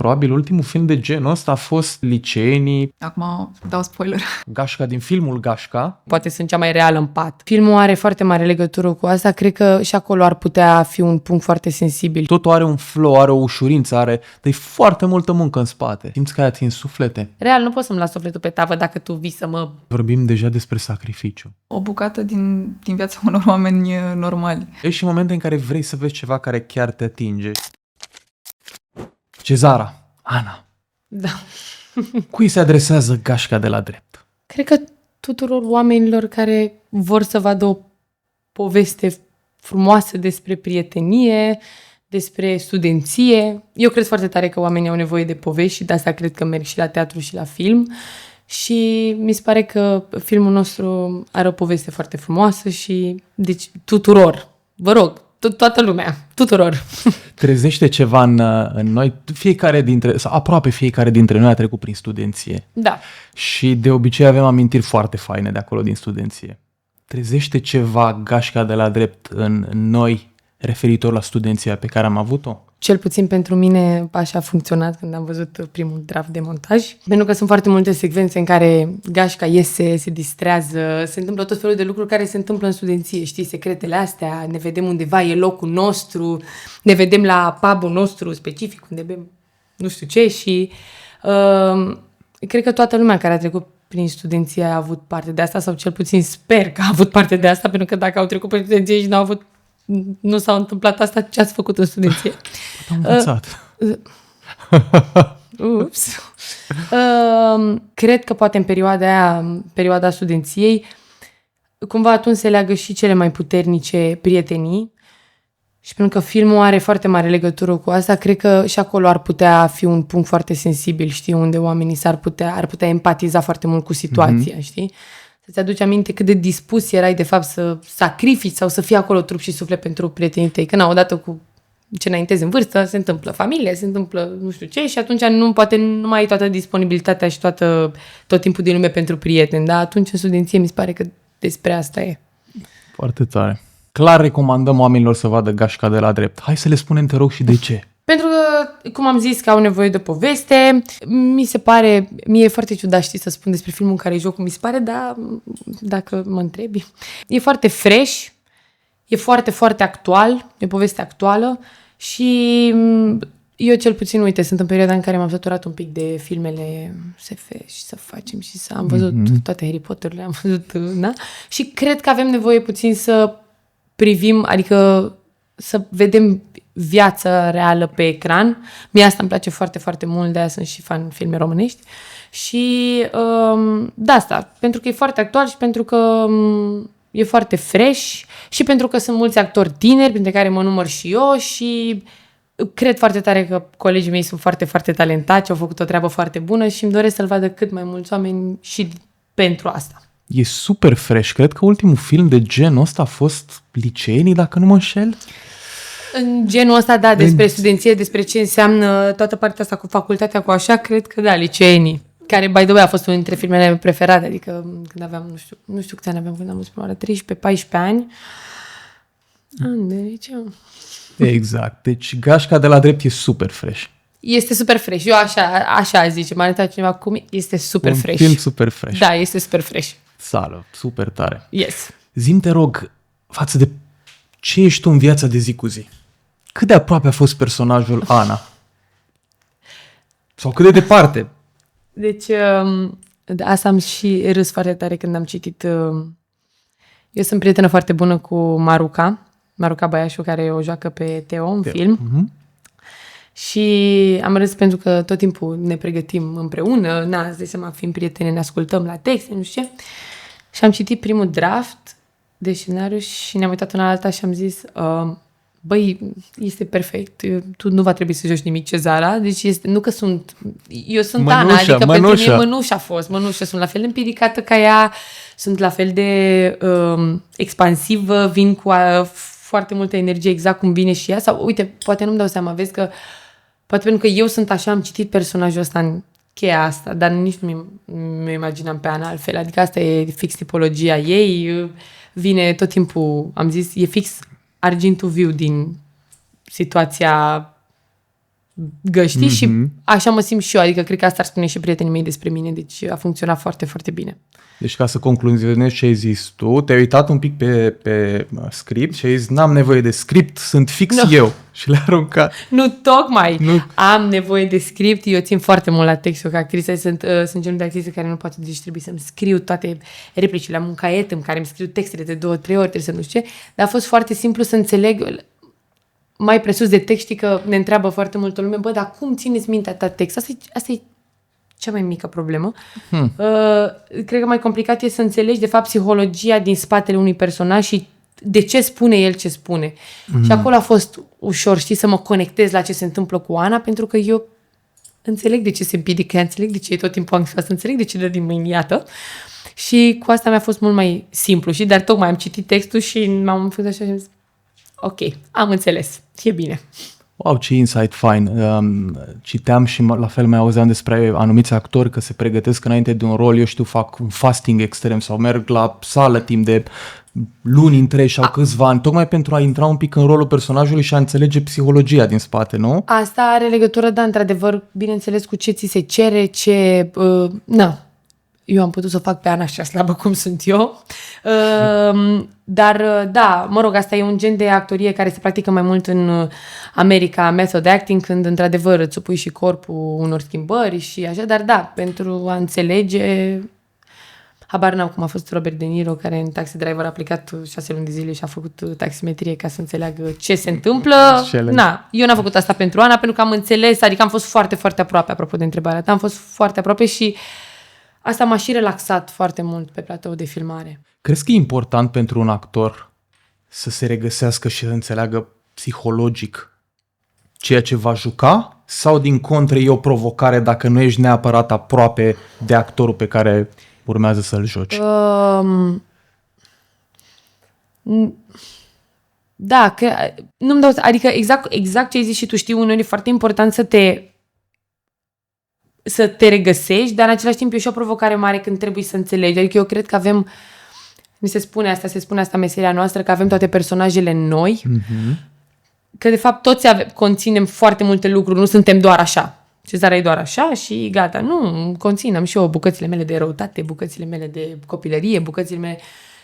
Probabil ultimul film de genul ăsta a fost Liceenii, Acum dau spoiler. Gașca din filmul Gașca. Poate sunt cea mai reală în pat. Filmul are foarte mare legătură cu asta. Cred că și acolo ar putea fi un punct foarte sensibil. Totul are un flow, are o ușurință, are foarte multă muncă în spate. Simți că ai atins suflete. Real, nu pot să-mi las sufletul pe tavă dacă tu vii să mă... Vorbim deja despre sacrificiu. O bucată din viața unor oameni normali. Ești și momente în care vrei să vezi ceva care chiar te atinge. Cezara, Ana, Da. cui se adresează Gașca de la drept? Cred că tuturor oamenilor care vor să vadă o poveste frumoasă despre prietenie, despre studenție. Eu cred foarte tare că oamenii au nevoie de povești și de asta cred că merg și la teatru și la film. Și mi se pare că filmul nostru are o poveste foarte frumoasă și deci tuturor, vă rog, toată lumea, tuturor. Trezește ceva în noi, fiecare dintre, sau aproape fiecare dintre noi a trecut prin studenție. Da. Și de obicei avem amintiri foarte faine de acolo din studenție. Trezește ceva Gașca de la drept în noi referitor la studenția pe care am avut-o? Cel puțin pentru mine așa a funcționat când am văzut primul draft de montaj. Pentru că sunt foarte multe secvențe în care Gașca iese, se distrează, se întâmplă tot felul de lucruri care se întâmplă în studenție. Știi, secretele astea, ne vedem undeva, e locul nostru, ne vedem la pub-ul nostru specific, unde bem nu știu ce și cred că toată lumea care a trecut prin studenție a avut parte de asta sau cel puțin sper că a avut parte de asta, pentru că dacă au trecut prin studenție și nu s-a întâmplat asta, ce ați făcut în studenție? Am învățat. Ups. Cred că poate în perioada studenției, cumva atunci se leagă și cele mai puternice prietenii și pentru că filmul are foarte mare legătură cu asta, cred că și acolo ar putea fi un punct foarte sensibil, știi, unde oamenii ar putea empatiza foarte mult cu situația, știi? Să-ți aduci aminte cât de dispus erai de fapt să sacrifici sau să fii acolo trup și suflet pentru prietenii tăi. Că odată cu ce înaintezi în vârstă, se întâmplă familie, se întâmplă nu știu ce și atunci poate nu mai ai toată disponibilitatea și tot timpul din lume pentru prieteni, dar atunci în studenție mi se pare că despre asta e. Foarte tare. Clar recomandăm oamenilor să vadă Gașca de la drept. Hai să le spunem, te rog, și de ce. Pentru că, cum am zis, că au nevoie de poveste, mie e foarte ciudat, știi, să spun despre filmul în care e jocul, mi se pare, dar dacă mă întrebi, e foarte fresh, e foarte, foarte actual, e o poveste actuală și eu cel puțin, uite, sunt în perioada în care m-am săturat un pic de filmele SF și să facem și am văzut toate Harry Potter-urile, am văzut, da? Și cred că avem nevoie puțin să privim, adică să vedem viața reală pe ecran. Mie asta îmi place foarte, foarte mult, de-aia sunt și fan filme românești. Și de asta, pentru că e foarte actual și pentru că e foarte fresh și pentru că sunt mulți actori tineri, printre care mă număr și eu și cred foarte tare că colegii mei sunt foarte, foarte talentați, au făcut o treabă foarte bună și îmi doresc să-l vadă cât mai mulți oameni și pentru asta. E super fresh. Cred că ultimul film de genul ăsta a fost Liceenii, dacă nu mă înșel. În genul ăsta, da, despre studenție, despre ce înseamnă toată partea asta cu facultatea, cu așa, cred că da, Liceenii. Care, by the way, a fost unul dintre filmele mele preferate, adică când aveam, nu știu câți ani aveam, când am văzut prima oară, 13-14 ani. De liceu. Exact. Deci Gașca de la drept e super fresh. Este super fresh. Eu așa zice, m-a arătat cineva cum este super fresh. Un film super fresh. Da, este super fresh. Sală, super tare. Yes. Zi-mi, te rog, față de ce ești tu în viața de zi cu zi? Cât de aproape a fost personajul Ana? Sau cât de departe? Deci, de asta am și râs foarte tare când am citit. Eu sunt prietenă foarte bună cu Maruca Băiașu, care o joacă pe Teo în film. Și am râs pentru că tot timpul ne pregătim împreună, îți dai seama, fiind prietene, ne ascultăm la texte, nu știu ce. Și am citit primul draft de scenariu și ne-am uitat una la alta și am zis, băi, este perfect, tu nu va trebui să joci nimic, Cezara, deci eu sunt Mănușa, Ana, adică Mănușa. pentru mine Mănușa a fost, Mănușa, sunt la fel de împiricată ca ea, sunt la fel de expansivă, vin cu foarte multă energie exact cum vine și ea, sau uite, poate nu-mi dau seama, vezi că poate pentru că eu sunt așa, am citit personajul ăsta în cheia asta, dar nici nu mi-o imaginam pe Ana altfel, adică asta e fix tipologia ei, vine tot timpul, am zis, e fix argintul viu din situația găști și așa mă simt și eu, adică cred că asta ar spune și prietenii mei despre mine, deci a funcționat foarte, foarte bine. Deci ca să concluzionezi ce ai zis tu, te-ai uitat un pic pe script și ai zis, n-am nevoie de script, sunt fix eu. Și le-ai aruncat. Nu, tocmai. Am nevoie de script, eu țin foarte mult la text, eu ca actriță sunt genul de actriță care nu poate, deci trebuie să-mi scriu toate replicile, am un caiet în care îmi scriu textele de 2-3 ori, trebuie să nu știu ce, dar a fost foarte simplu să înțeleg. Mai presus de text, știi că ne întreabă foarte multă lume, bă, dar cum țineți minte atât text? Asta e cea mai mică problemă. Cred că mai complicat e să înțelegi, de fapt, psihologia din spatele unui personaj și de ce spune el ce spune. Și acolo a fost ușor, știi, să mă conectez la ce se întâmplă cu Ana, pentru că eu înțeleg de ce se împiedică, înțeleg de ce e tot timpul anxioasă, înțeleg de ce dă din mâini, iată. Și cu asta mi-a fost mult mai simplu, și dar tocmai am citit textul și m-am făcut așa și am zis, ok, am înțeles, e bine. Wow, ce insight fain. Citeam și la fel mai auzeam despre anumiți actori că se pregătesc înainte de un rol, eu știu, fac un fasting extrem sau merg la sală timp de luni întregi sau câțiva ani, tocmai pentru a intra un pic în rolul personajului și a înțelege psihologia din spate, nu? Asta are legătură, da, într-adevăr, bineînțeles, cu ce ți se cere, ce... Eu am putut să o fac pe Ana așa slabă cum sunt eu. Dar, da, mă rog, asta e un gen de actorie care se practică mai mult în America, method acting, când, într-adevăr, îți supui și corpul unor schimbări și așa. Dar, da, pentru a înțelege... Habar n-am cum a fost Robert De Niro, care în Taxi Driver a plecat 6 luni de zile și a făcut taximetrie ca să înțeleagă ce se întâmplă. Eu n-am făcut asta pentru Ana, pentru că am înțeles, adică am fost foarte, foarte aproape, apropo de întrebarea ta, am fost foarte aproape și asta m-a și relaxat foarte mult pe platou de filmare. Crezi că e important pentru un actor să se regăsească și să înțeleagă psihologic ceea ce va juca? Sau din contră e o provocare dacă nu ești neapărat aproape de actorul pe care urmează să-l joci? Da, că nu-mi dau... Adică exact ce ai zis și tu, știi, uneori e foarte important să te regăsești, dar în același timp e și o provocare mare când trebuie să înțelegi. Adică eu cred că avem, se spune asta meseria noastră, că avem toate personajele noi, că de fapt toți conținem foarte multe lucruri, nu suntem doar așa. Cezara e doar așa și gata. Nu, conținem și eu bucățile mele de răutate, bucățile mele de copilărie, bucățile mele...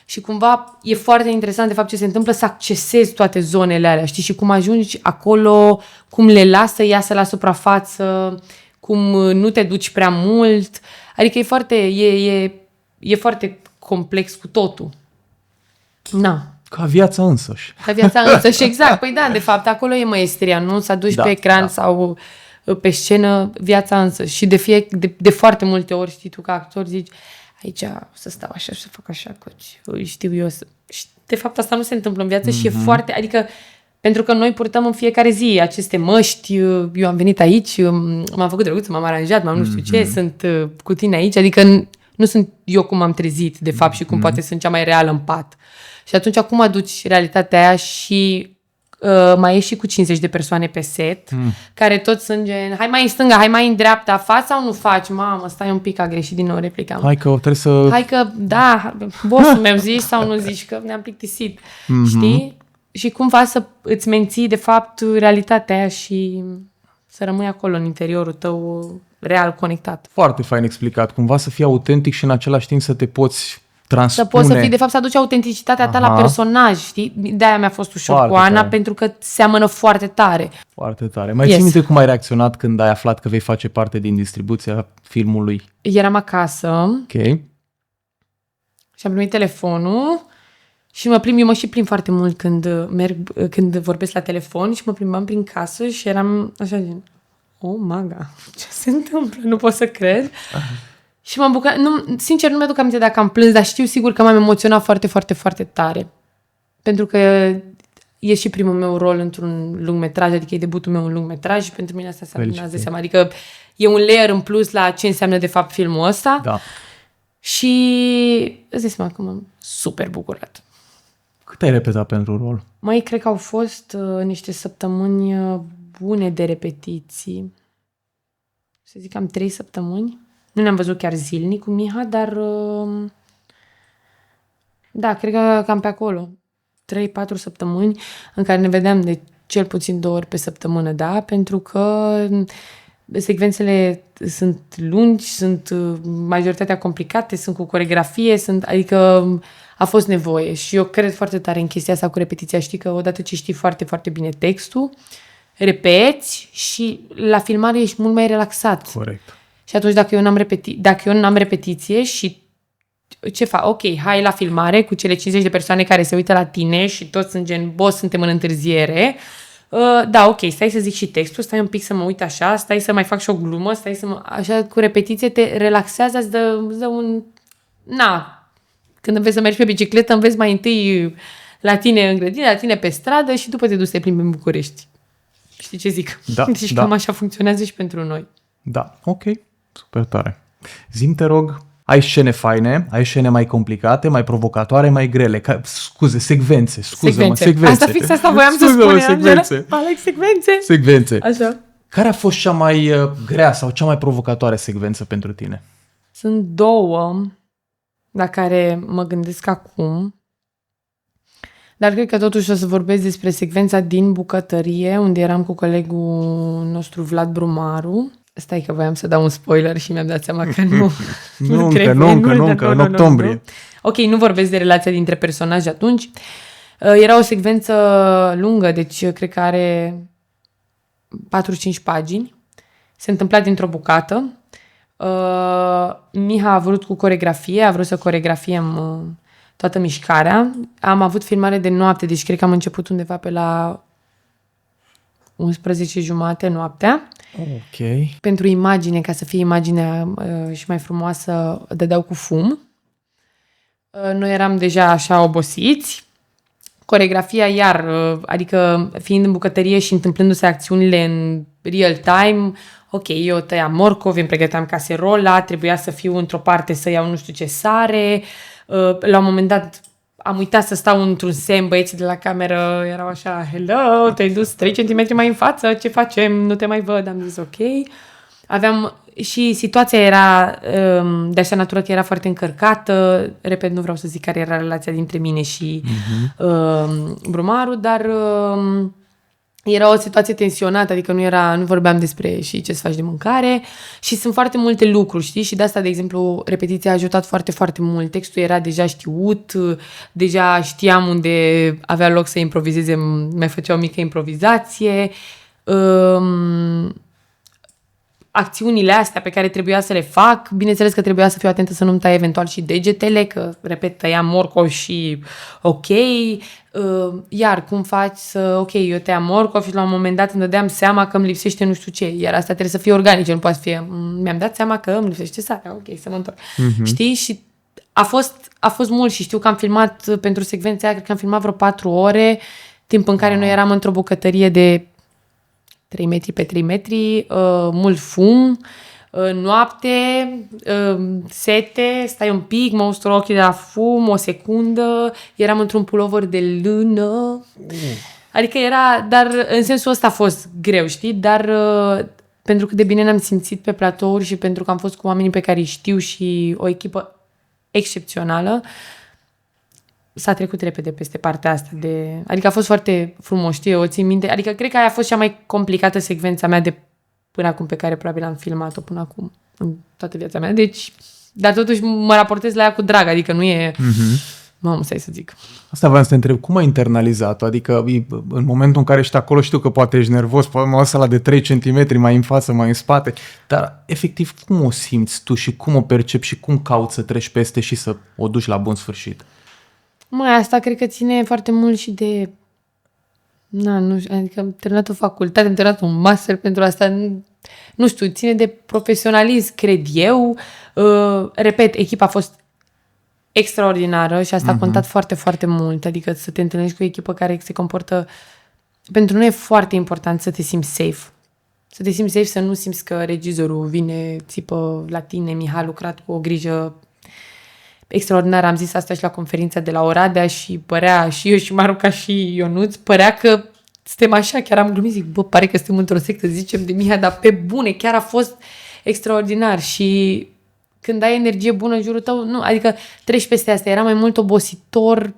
Și cumva e foarte interesant de fapt ce se întâmplă să accesezi toate zonele alea, știi? Și cum ajungi acolo, cum le lasă iasă la suprafață, cum nu te duci prea mult. Adică e foarte complex cu totul. Na. Ca viața însăși. Ca viața însăși, exact. Păi da, de fapt, acolo e maestria, nu? Să aduci pe ecran sau pe scenă viața însăși. Și de foarte multe ori, știi tu, ca actor, zici, aici să stau așa și să fac așa, că știu eu. Și de fapt, asta nu se întâmplă în viață și e foarte... Adică, pentru că noi purtăm în fiecare zi aceste măști, eu am venit aici, m-am făcut drăguță, m-am aranjat, nu știu ce, sunt cu tine aici, adică nu sunt eu cum am trezit, de fapt, și cum poate sunt cea mai reală în pat. Și atunci, cum aduci realitatea aia și mai ești și cu 50 de persoane pe set, care toți sunt gen, hai mai în stânga, hai mai în dreapta, faci sau nu faci? Mamă, stai un pic, a greșit din nou replica. Hai că trebuie să... Hai că, da, bossul meu zici sau nu zici, că ne-am plictisit, știi? Și cumva să îți menții, de fapt, realitatea aia și să rămâi acolo, în interiorul tău, real conectat. Foarte fain explicat. Cumva să fii autentic și în același timp să te poți transpune. Să poți să fii, de fapt, să aduci autenticitatea ta la personaj, știi? De-aia mi-a fost ușor foarte cu Ana, tare. pentru că seamănă foarte tare. Foarte tare. Mai ții minte cum ai reacționat când ai aflat că vei face parte din distribuția filmului? Eram acasă Ok. și am primit telefonul și eu mă și plimb foarte mult când vorbesc la telefon și mă plimbam prin casă și eram așa gen, oh, maga, ce se întâmplă? Nu pot să cred. Și m-am bucurat. Sincer, nu mi-aduc aminte dacă am plâns, dar știu sigur că m-am emoționat foarte, foarte, foarte tare. Pentru că e și primul meu rol într-un lungmetraj, adică e debutul meu în lungmetraj și pentru mine asta n-ați de seama. Adică e un layer în plus la ce înseamnă de fapt filmul ăsta. Da. Și îți dai seama că m-am super bucurat. Cât ai repetat pentru rol? Mai cred că au fost niște săptămâni bune de repetiții. Să zic, am 3 săptămâni. Nu ne-am văzut chiar zilnic cu Miha, dar da, cred că cam pe acolo. 3-4 săptămâni în care ne vedeam de cel puțin 2 ori pe săptămână, da? Pentru că secvențele sunt lungi, sunt majoritatea complicate, sunt cu coreografie, adică a fost nevoie și eu cred foarte tare în chestia asta cu repetiția. Știi că odată ce știi foarte, foarte bine textul, repeți și la filmare ești mult mai relaxat. Corect. Și atunci dacă eu n-am repetiție și ce fac? Ok, hai la filmare cu cele 50 de persoane care se uită la tine și toți sunt gen, boss, suntem în întârziere. Da, ok, stai să zic și textul, stai un pic să mă uit așa, stai să mai fac și o glumă, așa cu repetiție te relaxează, îți dă un... Când înveți să mergi pe bicicletă, înveți mai întâi la tine în grădină, la tine pe stradă și după te duci să te plimbi în București. Știi ce zic? Da, deci cam așa funcționează și pentru noi. Da, ok, super tare. Zi-mi, te rog, ai scene faine, ai scene mai complicate, mai provocatoare, mai grele. Secvențe. Asta voiam să spun. Secvențe. Secvențe. Așa. Care a fost cea mai grea sau cea mai provocatoare secvență pentru tine? Sunt 2 la care mă gândesc acum. Dar cred că totuși o să vorbesc despre secvența din bucătărie, unde eram cu colegul nostru Vlad Brumaru. Stai că voiam să dau un spoiler și mi-am dat seama că nu. Nu, încă, în octombrie. Nu. Ok, nu vorbesc de relația dintre personaje atunci. Era o secvență lungă, deci cred că are 4-5 pagini. Se întâmpla dintr-o bucată. Miha a vrut cu coreografie, a vrut să coreografiem toată mișcarea. Am avut filmare de noapte, deci cred că am început undeva pe la 11:30 noaptea. Ok. Pentru imagine, ca să fie imaginea și mai frumoasă, dădeau cu fum. Noi eram deja așa obosiți. Coreografia iar, adică fiind în bucătărie și întâmplându-se acțiunile în real time, ok, eu tăiam morcovi, îmi pregăteam caserola, trebuia să fiu într-o parte să iau nu știu ce sare. La un moment dat am uitat să stau într-un semn, băieții de la cameră erau așa, hello, te-ai dus 3 cm mai în față, ce facem, nu te mai văd, am zis ok. Aveam, și situația era de așa natură că era foarte încărcată, repet, nu vreau să zic care era relația dintre mine și Brumaru, dar era o situație tensionată, adică nu vorbeam despre și ce să faci de mâncare și sunt foarte multe lucruri, știi? Și de asta, de exemplu, repetiția a ajutat foarte, foarte mult. Textul era deja știut, deja știam unde avea loc să improvizeze, mai făcea o mică improvizație. Acțiunile astea pe care trebuia să le fac, bineînțeles că trebuia să fiu atentă să nu-mi tai eventual și degetele, că, repet, tăiam morcov și ok, iar cum faci ok, eu tăiam morcov și la un moment dat îmi dădeam seama că îmi lipsește nu știu ce, iar asta trebuie să fie organice, nu poate să fie, mi-am dat seama că îmi lipsește sarea, ok, să mă întorc. Știi? Și a fost mult și știu că am filmat pentru secvența aia, cred că am filmat vreo 4 ore, timp în care noi eram într-o bucătărie de 3 metri pe 3 metri, mult fum, noapte, sete, stai un pic, mă ustură ochii de la fum, o secundă, eram într-un pulover de lână, adică era, dar în sensul ăsta a fost greu, știi, dar pentru că de bine ne-am simțit pe platouri și pentru că am fost cu oamenii pe care îi știu și o echipă excepțională, s-a trecut repede peste partea asta adică a fost foarte frumos, știi, o țin minte. Adică cred că aia a fost cea mai complicată secvența mea de până acum pe care probabil am filmat-o până acum în toată viața mea. Deci, dar totuși mă raportez la ea cu drag, adică nu e... Mamă, stai să zic. Asta vreau să te întreb, cum ai internalizat-o? Adică în momentul în care ești acolo, știu că poate ești nervos, poate mă lasă la de 3 cm mai în față, mai în spate, dar efectiv cum o simți tu și cum o percepi și cum cauți să treci peste și să o duci la bun sfârșit? Asta cred că ține foarte mult și de... nu știu, adică am terminat o facultate, am terminat un master pentru asta, nu știu, ține de profesionalism, cred eu. Repet, echipa a fost extraordinară și asta a contat foarte, foarte mult, adică să te întâlnești cu o echipă care se comportă... Pentru noi e foarte important să te simți safe. Să te simți safe, să nu simți că regizorul vine, țipă la tine, Mihai a lucrat cu o grijă extraordinar, am zis asta și la conferința de la Oradea și părea, și eu și Maruca și Ionuț, părea că suntem așa, chiar am glumit, zic, pare că suntem într-o sectă, zicem de Mihai, dar pe bune, chiar a fost extraordinar și când ai energie bună în jurul tău, nu, adică treci peste asta, era mai mult obositor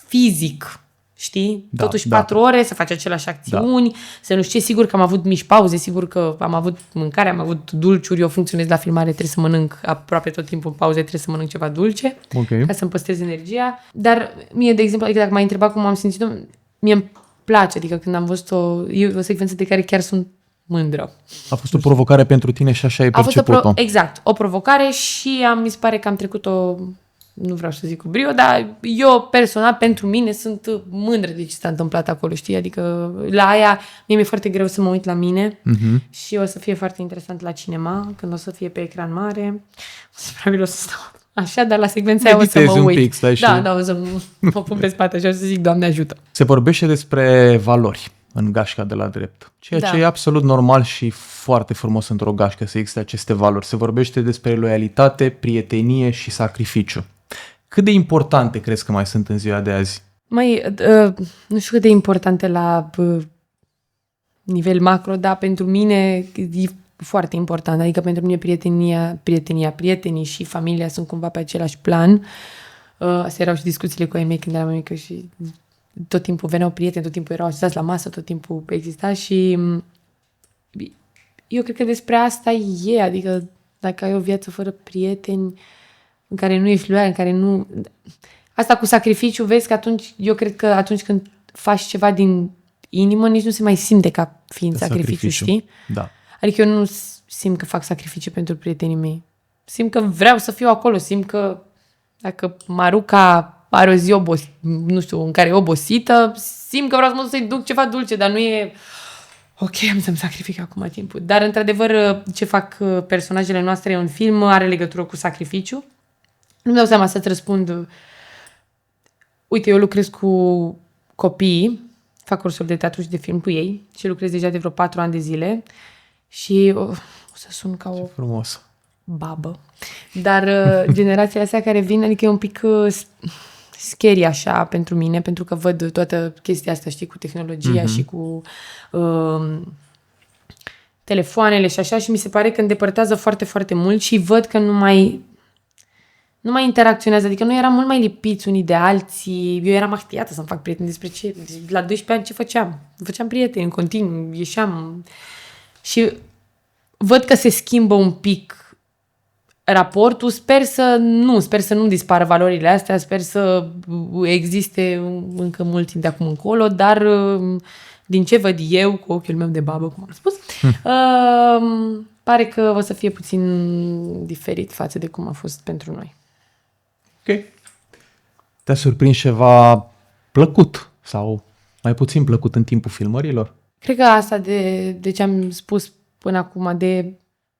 fizic, știi? Da, Totuși da. 4 ore să faci aceleași acțiuni, să nu știi, sigur că am avut mici pauze, sigur că am avut mâncare, am avut dulciuri, eu funcționez la filmare, trebuie să mănânc aproape tot timpul în pauze, trebuie să mănânc ceva dulce, ca să-mi păstrez energia. Dar mie, de exemplu, adică dacă m-ai întrebat cum am simțit-o, mie îmi place, adică când am văzut e o secvență de care chiar sunt mândră. A fost o provocare pentru tine și așa ai A fost perceput-o. exact, o provocare și mi se pare că am trecut-o, nu vreau să zic cu brio, dar eu personal, pentru mine, sunt mândră de ce s-a întâmplat acolo, știi? Adică la aia, mie mi-e foarte greu să mă uit la mine și o să fie foarte interesant la cinema, când o să fie pe ecran mare. Probabil o să stau așa, dar la secvența aia o să mă uit. Pic, stai da, o să mă pun pe spate și o să zic, Doamne ajută. Se vorbește despre valori în gașca de la drept, ceea ce e absolut normal și foarte frumos într-o gașcă să existe aceste valori. Se vorbește despre loialitate, prietenie și sacrificiu. Cât de importante crezi că mai sunt în ziua de azi? Nu știu cât de importante la nivel macro, dar pentru mine e foarte important. Adică pentru mine prietenii și familia sunt cumva pe același plan. Astea erau și discuțiile cu ai mei când eram mică și tot timpul veneau prieteni, tot timpul erau așezați la masă, tot timpul exista și eu cred că despre asta e, adică dacă ai o viață fără prieteni, în care nu ești loial, în care nu... Asta cu sacrificiu, vezi că eu cred că atunci când faci ceva din inimă, nici nu se mai simte ca fiind sacrificiu, știi? Da. Adică eu nu simt că fac sacrificiu pentru prietenii mei. Simt că vreau să fiu acolo, simt că dacă Maruca are o zi nu știu, în care e obosită, simt că vreau să-i duc ceva dulce, dar nu e... Ok, am să-mi sacrific acum timpul. Dar, într-adevăr, ce fac personajele noastre în film are legătură cu sacrificiu. Nu-mi dau seama să-ți răspund. Uite, eu lucrez cu copii, fac cursuri de teatru și de film cu ei și lucrez deja de vreo 4 ani de zile și o să sun ca o Frumos. babă. Dar generațiile astea care vin, adică e un pic scary așa pentru mine, pentru că văd toată chestia asta, știi, cu tehnologia și cu telefoanele și așa și mi se pare că îndepărtează foarte, foarte mult și văd că nu mai interacționează, adică noi eram mult mai lipiți unii de alții, eu eram actiată să-mi fac prieteni despre ce, la 12 ani ce făceam? Făceam prieteni în continuu, ieșeam și văd că se schimbă un pic raportul, sper să nu dispară valorile astea, sper să existe încă mult timp de acum încolo, dar din ce văd eu cu ochiul meu de babă, cum am spus, pare că o să fie puțin diferit față de cum a fost pentru noi. Ok. Te-a surprins ceva plăcut sau mai puțin plăcut în timpul filmărilor? Cred că asta de ce am spus până acum, de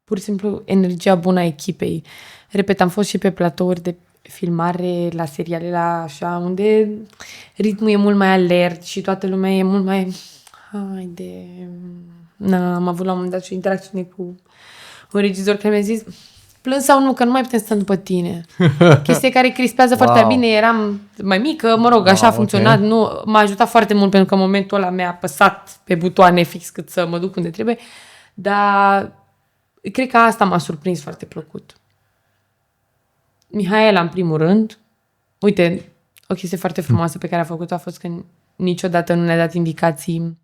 pur și simplu energia bună a echipei. Repet, am fost și pe platouri de filmare, la seriale, la așa, unde ritmul e mult mai alert și toată lumea e mult mai... Haide... Am avut la un moment dat și o interacțiune cu un regizor care mi-a zis: plâns sau nu, că nu mai putem sta după tine. Chestie care crispează foarte bine. Eram mai mică, mă rog, așa a funcționat. Okay. Nu, m-a ajutat foarte mult pentru că în momentul ăla mi-a apăsat pe butoane fix cât să mă duc unde trebuie. Dar cred că asta m-a surprins foarte plăcut. Mihaela, în primul rând, uite, o chestie foarte frumoasă pe care a făcut-o a fost că niciodată nu ne-a dat indicații.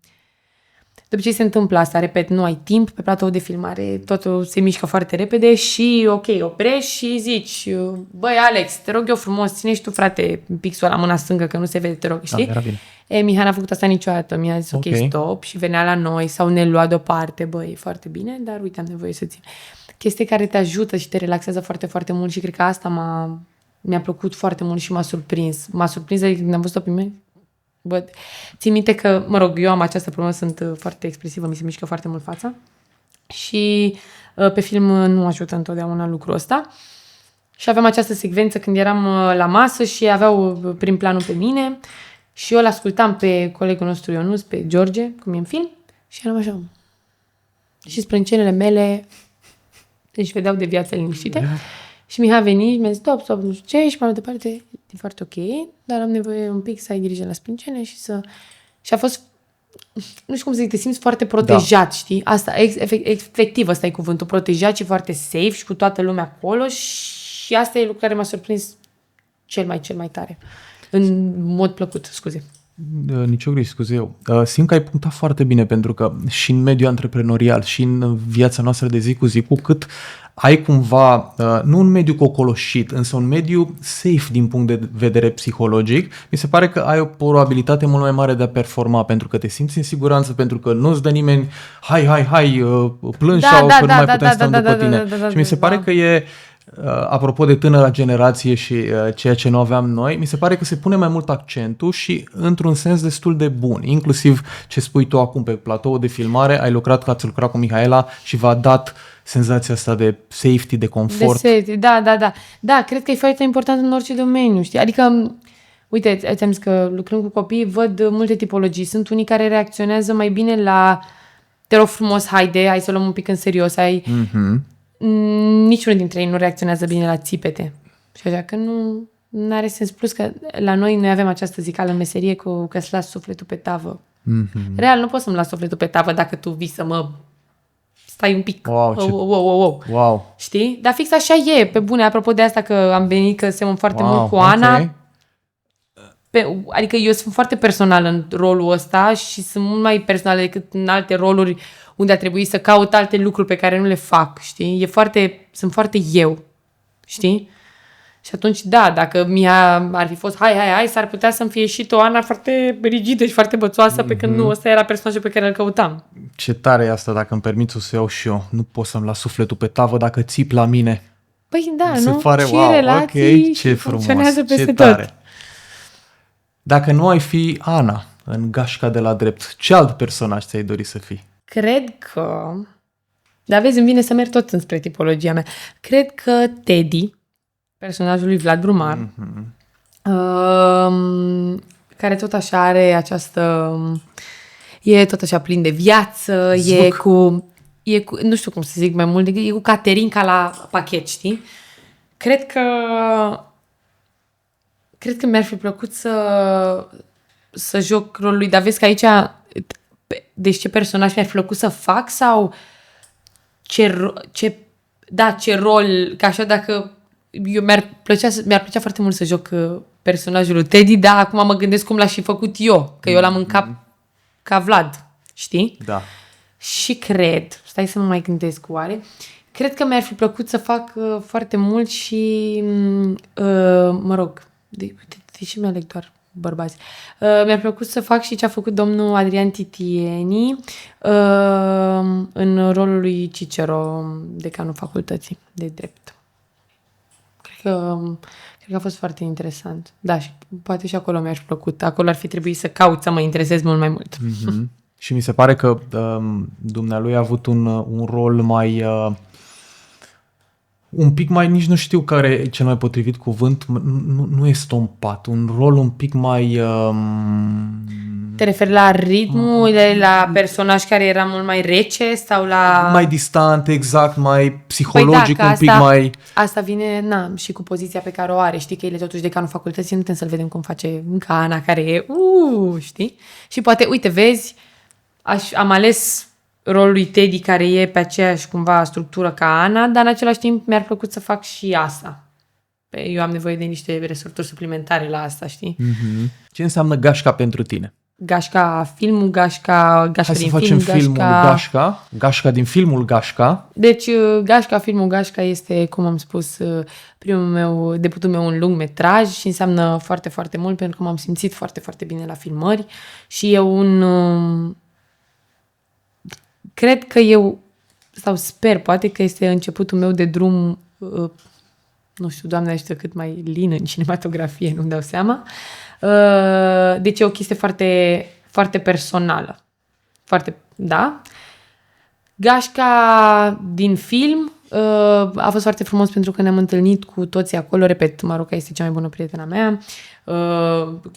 De obicei se întâmplă asta, repet, nu ai timp pe platou de filmare, totul se mișcă foarte repede și ok, oprești și zici: băi, Alex, te rog eu frumos, ține și tu, frate, pixul la mâna stângă că nu se vede, te rog, știi? Da, Mihai n-a făcut asta niciodată, mi-a zis ok, stop și venea la noi sau ne lua deoparte, băi, foarte bine, dar uite, am nevoie să țin. Chestii care te ajută și te relaxează foarte, foarte mult și cred că asta mi-a plăcut foarte mult și m-a surprins. M-a surprins de când am văzut-o pe mine. Bă, țin minte că, mă rog, eu am această problemă, sunt foarte expresivă, mi se mișcă foarte mult fața și pe film nu ajută întotdeauna lucrul ăsta. Și aveam această secvență când eram la masă și aveau prim planul pe mine și eu l-ascultam pe colegul nostru Ionuț, pe George, cum e în film, și eram așa. Și sprâncenele mele își vedeau de viață liniștite. Și Mihai a venit și mi-a zis: stop, nu știu ce, și mai departe, e foarte ok, dar am nevoie un pic să ai grijă la sprâncene și să... Și a fost, nu știu cum să zic, te simți foarte protejat, știi? Asta, efectiv, ăsta e cuvântul, protejat și foarte safe și cu toată lumea acolo și asta e lucrul care m-a surprins cel mai tare. În mod plăcut, scuze. Nicio grijă, scuze eu. Simt că ai punctat foarte bine, pentru că și în mediul antreprenorial și în viața noastră de zi cu zi, cu cât ai cumva, nu un mediu cocoloșit, însă un mediu safe din punct de vedere psihologic, mi se pare că ai o probabilitate mult mai mare de a performa, pentru că te simți în siguranță, pentru că nu-ți dă nimeni, hai, plângi sau că nu mai putem stăm după tine. Și mi se pare că e, apropo de tânăra generație și ceea ce nu aveam noi, mi se pare că se pune mai mult accentul și într-un sens destul de bun. Inclusiv ce spui tu acum pe platoul de filmare, ați lucrat cu Mihaela și v-a dat senzația asta de safety, de confort. De safety, da. Da, cred că e foarte important în orice domeniu, știi? Adică, uite, ți-am zis că lucrând cu copii, văd multe tipologii. Sunt unii care reacționează mai bine la te rog frumos, hai să luăm un pic în serios, niciunul dintre ei nu reacționează bine la țipete. Și așa că nu are sens. Plus că la noi avem această zicală în meserie cu că îți las sufletul pe tavă. Real, nu pot să-mi las sufletul pe tavă dacă tu vii să mă stai un pic. Wow. Știi? Dar fix așa e, pe bune. Apropo de asta că am venit, că semăn foarte mult cu Ana. Okay. Adică eu sunt foarte personală în rolul ăsta și sunt mult mai personală decât în alte roluri unde a trebuit să caut alte lucruri pe care nu le fac, știi? Sunt foarte eu, știi? Și atunci, da, dacă Mia ar fi fost hai, s-ar putea să-mi fie ieșit o Ana foarte rigidă și foarte bățoasă, pe când nu, ăsta era personajul pe care îl căutam. Ce tare e asta, dacă îmi permiți să iau și eu. Nu pot să-mi las sufletul pe tavă dacă țip la mine. Păi da, se nu? Pare, și wow, relații ok, ce frumos, funcționează peste ce tot. tare. Dacă nu ai fi Ana în Gașca de la drept, ce alt personaj ți-ai dori să fii? Cred că... Dar vezi, îmi vine să merg tot înspre tipologia mea. Cred că Teddy, personajul lui Vlad Brumar, care tot așa are această... E tot așa plin de viață, e cu... Nu știu cum să zic mai mult, e cu Caterinca la pachet, știi? Cred că mi-ar fi plăcut să joc rolul lui, dar vezi că aici... Deci ce personaj mi-ar fi plăcut să fac sau ce rol, ca așa dacă mi-ar plăcea foarte mult să joc personajul lui Teddy, dar acum mă gândesc cum l-aș fi făcut eu, că eu l-am în cap ca Vlad, știi? Da. Și stai să mă mai gândesc oare, cred că mi-ar fi plăcut să fac foarte mult și mă rog, de ce mi-aleg doar bărbați. Mi-a plăcut să fac și ce a făcut domnul Adrian Titieni în rolul lui Cicero, decanul facultății de drept. Cred că a fost foarte interesant. Da, și poate și acolo mi-aș plăcut. Acolo ar fi trebuit să caut să mă interesez mult mai mult. Și mi se pare că dumnealui a avut un rol mai... un pic mai, nici nu știu care e cel mai potrivit cuvânt, nu estompat, un rol un pic mai... Te referi la ritmul, la personaj care era mult mai rece sau la... Mai distant, exact, mai psihologic, un pic mai... Asta vine, și cu poziția pe care o are, știi că el e totuși decanul facultății, nu putem să-l vedem cum face încă Ana, care e, știi? Și poate, uite, vezi, am ales rolul lui Teddy, care e pe aceeași cumva structură ca Ana, dar în același timp mi-ar plăcut să fac și asta. Eu am nevoie de niște resorturi suplimentare la asta, știi? Ce înseamnă gașca pentru tine? Gașca filmul, gașca din film. Hai să facem filmul Gașca. Gașca din filmul Gașca. Deci filmul Gașca este, cum am spus, debutul meu un lung metraj și înseamnă foarte, foarte mult pentru că m-am simțit foarte, foarte bine la filmări și e cred că sau sper, poate că este începutul meu de drum, nu știu, Doamne ajută, cât mai lin în cinematografie, nu-mi dau seama. Deci e o chestie foarte, foarte personală. Foarte, da. Gașca din film a fost foarte frumos pentru că ne-am întâlnit cu toții acolo. Repet, Maruca este cea mai bună prietena mea.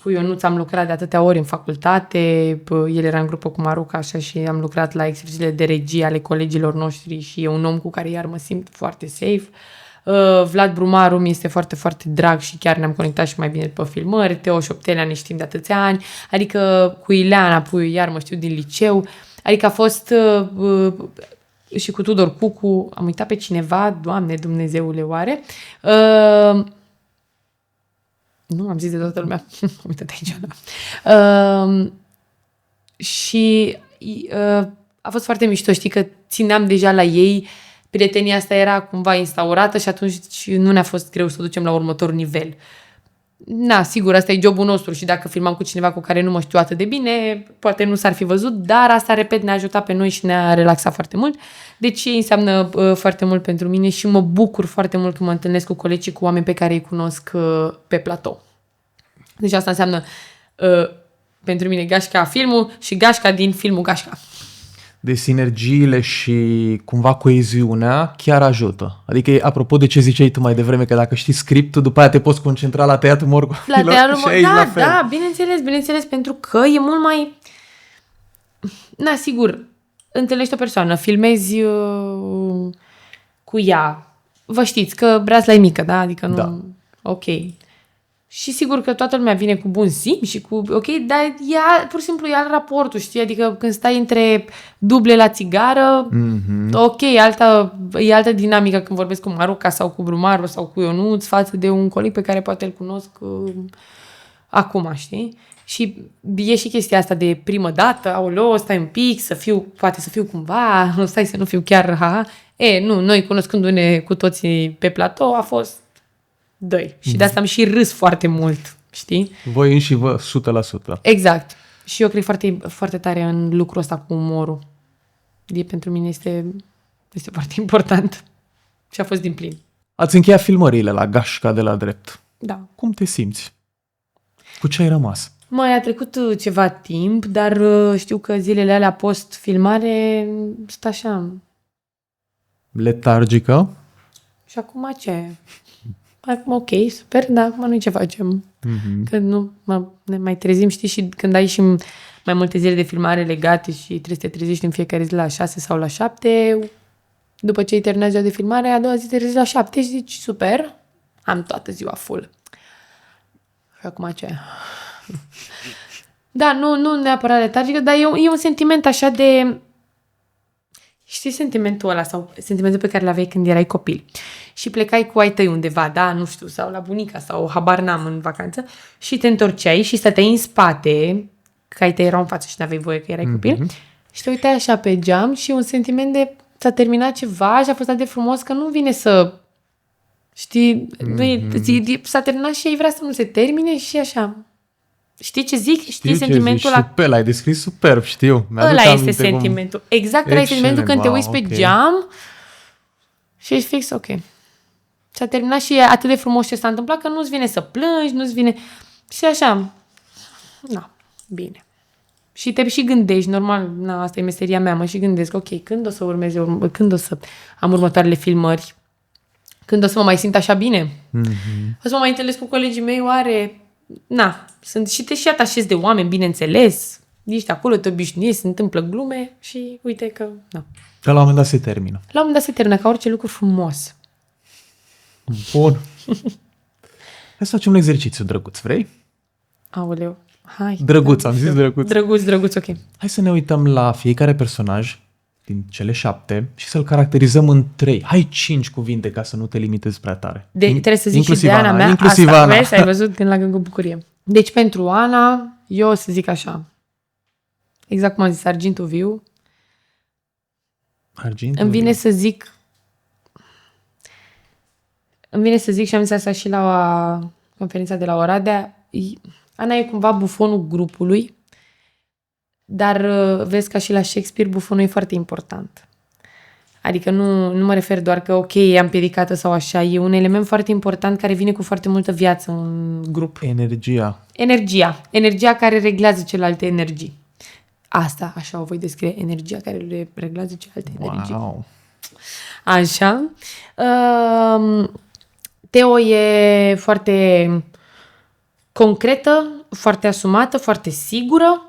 Cu Ionuț am lucrat de atâtea ori în facultate. El era în grupă cu Maruca așa și am lucrat la exercițiile de regie ale colegilor noștri și e un om cu care iar mă simt foarte safe. Vlad Brumaru mi este foarte, foarte drag și chiar ne-am conectat și mai bine pe filmări. Teo Șoptelea ne știm de atâția ani. Adică cu Ileana Puiu iar mă știu din liceu. Adică a fost și cu Tudor Cucu. Am uitat pe cineva, Doamne Dumnezeule oare. Nu, am zis de toată lumea. Uite-te aici. Da. Și a fost foarte mișto, știi, că țineam deja la ei, prietenia asta era cumva instaurată și atunci nu ne-a fost greu să o ducem la următorul nivel. Na, sigur, asta e jobul nostru și dacă filmam cu cineva cu care nu mă știu atât de bine, poate nu s-ar fi văzut, dar asta, repet, ne-a ajutat pe noi și ne-a relaxat foarte mult. Deci înseamnă foarte mult pentru mine și mă bucur foarte mult când mă întâlnesc cu colegii, cu oameni pe care îi cunosc pe platou. Deci asta înseamnă pentru mine Gașca filmul și Gașca din filmul Gașca. De sinergiile și cumva coeziunea chiar ajută. Adică, apropo de ce ziceai tu mai devreme, că dacă știi scriptul, după aia te poți concentra la tăiatul morcoilor și aici la fel. Da, bineînțeles, pentru că e mult mai... Na, sigur, întâlnești o persoană, filmezi cu ea, vă știți că breazla e mică, da? Adică nu... Da. Ok. Și sigur că toată lumea vine cu bun simț și cu... Ok, dar ea, pur și simplu, e alt raportul, știi? Adică când stai între duble la țigară, ok, e altă dinamică când vorbesc cu Maruca sau cu Brumaru sau cu Ionuț față de un coleg pe care poate îl cunosc acum, știi? Și e și chestia asta de primă dată, aoleo, stai un pic, poate să fiu cumva, stai să nu fiu chiar, nu, noi cunoscându-ne cu toții pe platou, a fost doi. Și de asta am și râs foarte mult, știi? Voi înși vă, 100%. Exact. Și eu cred foarte, foarte tare în lucrul ăsta cu umorul. Pentru mine este foarte important. Și a fost din plin. Ați încheiat filmările la Gașca de la drept. Da. Cum te simți? Cu ce ai rămas? Mai a trecut ceva timp, dar știu că zilele alea post-filmare sunt așa. Letargică? Și acum ce? Acum ok, super, dar acum noi ce facem? Când nu ne mai trezim, știi, și când ai și mai multe zile de filmare legate și trebuie să te trezești în fiecare zi la 6 sau la 7, după ce ai terminat ziua de filmare, a doua zi te trezi la 7 și zici, super, am toată ziua full. Și acum ce? Da, nu neapărat letargică, dar e un sentiment așa de... Știi sentimentul ăla sau sentimentul pe care l-aveai când erai copil și plecai cu ai tăi undeva, da, nu știu, sau la bunica sau habar n-am în vacanță și te întorceai și stăteai în spate, că ai tăi erau în față și n-aveai voie că erai copil și te uitai așa pe geam și un sentiment de s-a terminat ceva și a fost atât de frumos că nu vine să, știi, s-a terminat și ei vrea să nu se termine și așa. Știi ce zic? Știi sentimentul ăla? Super, l-ai descris superb, știu. Ăla este sentimentul. Exact, ăla este sentimentul când te uiți pe geam și ești fix, ok. S-a terminat și e atât de frumos ce s-a întâmplat că nu-ți vine să plângi, nu-ți vine... Și așa, bine. Și te și gândești, normal, asta e meseria mea, mă și gândesc, ok, când o să urmeze, când o să am următoarele filmări, când o să mă mai simt așa bine, o să mă mai întâlnesc cu colegii mei, oare... sunt și te și atașezi de oameni, bineînțeles. Ești acolo, te obișnuiești, se întâmplă glume și uite că, Dar la un moment dat se termină. La un moment dat se termină, ca orice lucru frumos. Bun. Hai să facem un exercițiu drăguț, vrei? Aoleu, hai. Drăguț, am zis drăguț. Drăguț, ok. Hai să ne uităm la fiecare personaj din cele 7 și să-l caracterizăm în 3. Hai 5 cuvinte ca să nu te limitezi prea tare. Trebuie să zic și de Ana mea. Inclusiv asta, Ana. Vezi, ai văzut când la gând cu bucurie. Deci pentru Ana, eu o să zic așa. Exact cum am zis, argintul viu. Îmi vine să zic și am zis asta și la conferința de la Oradea. Ana e cumva bufonul grupului, dar vezi ca și la Shakespeare, bufonul e foarte important. Adică nu mă refer doar că, ok, e împiedicată sau așa, e un element foarte important care vine cu foarte multă viață în grup. Energia care reglează celelalte energii. Asta, așa o voi descrie, energia care le reglează celelalte energii. Așa. Teo e foarte concretă, foarte asumată, foarte sigură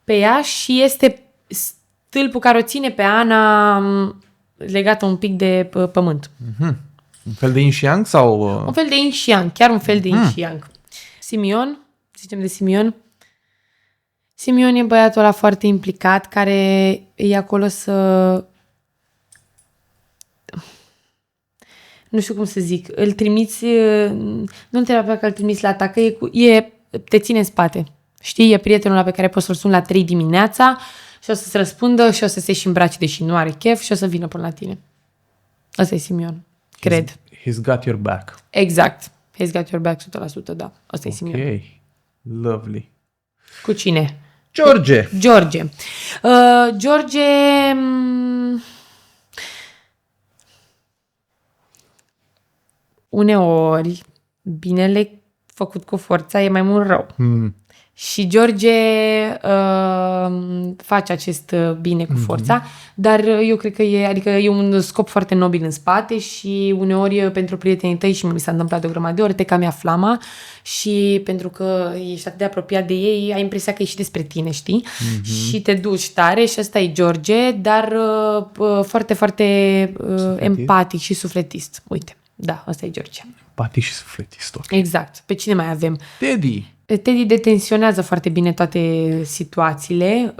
pe ea și este stâlpul care o ține pe Ana legată un pic de pământ. Un fel de yin și yang sau... Un fel de yin și yang, chiar un fel de yin și yang. Simion, zicem de Simion. Simion e băiatul ăla foarte implicat, care e acolo să... nu știu cum să zic, îl trimiți, nu te că îl trimiți la ta, că te ține în spate. Știi, e prietenul ăla pe care poți să-l suni la 3 dimineața și o să-ți răspundă și o să se și îmbrace deși nu are chef și o să vină până la tine. Asta e Simion, cred. He's got your back. Exact. He's got your back 100%, da. Asta e Simion. Ok, lovely. Cu cine? George. George. George... Uneori, binele făcut cu forța e mai mult rău. Și George face acest bine cu forța, dar eu cred că e un scop foarte nobil în spate și uneori pentru prietenii tăi, și mi s-a întâmplat de o grămadă de ori, te cam ia flama și pentru că ești atât de apropiat de ei, ai impresia că e și despre tine, știi? Și te duci tare și ăsta e George, dar foarte, foarte empatic și sufletist. Uite, da, ăsta e George. Empatic și sufletist, ok. Exact. Pe cine mai avem? Teddy. Teddy detensionează foarte bine toate situațiile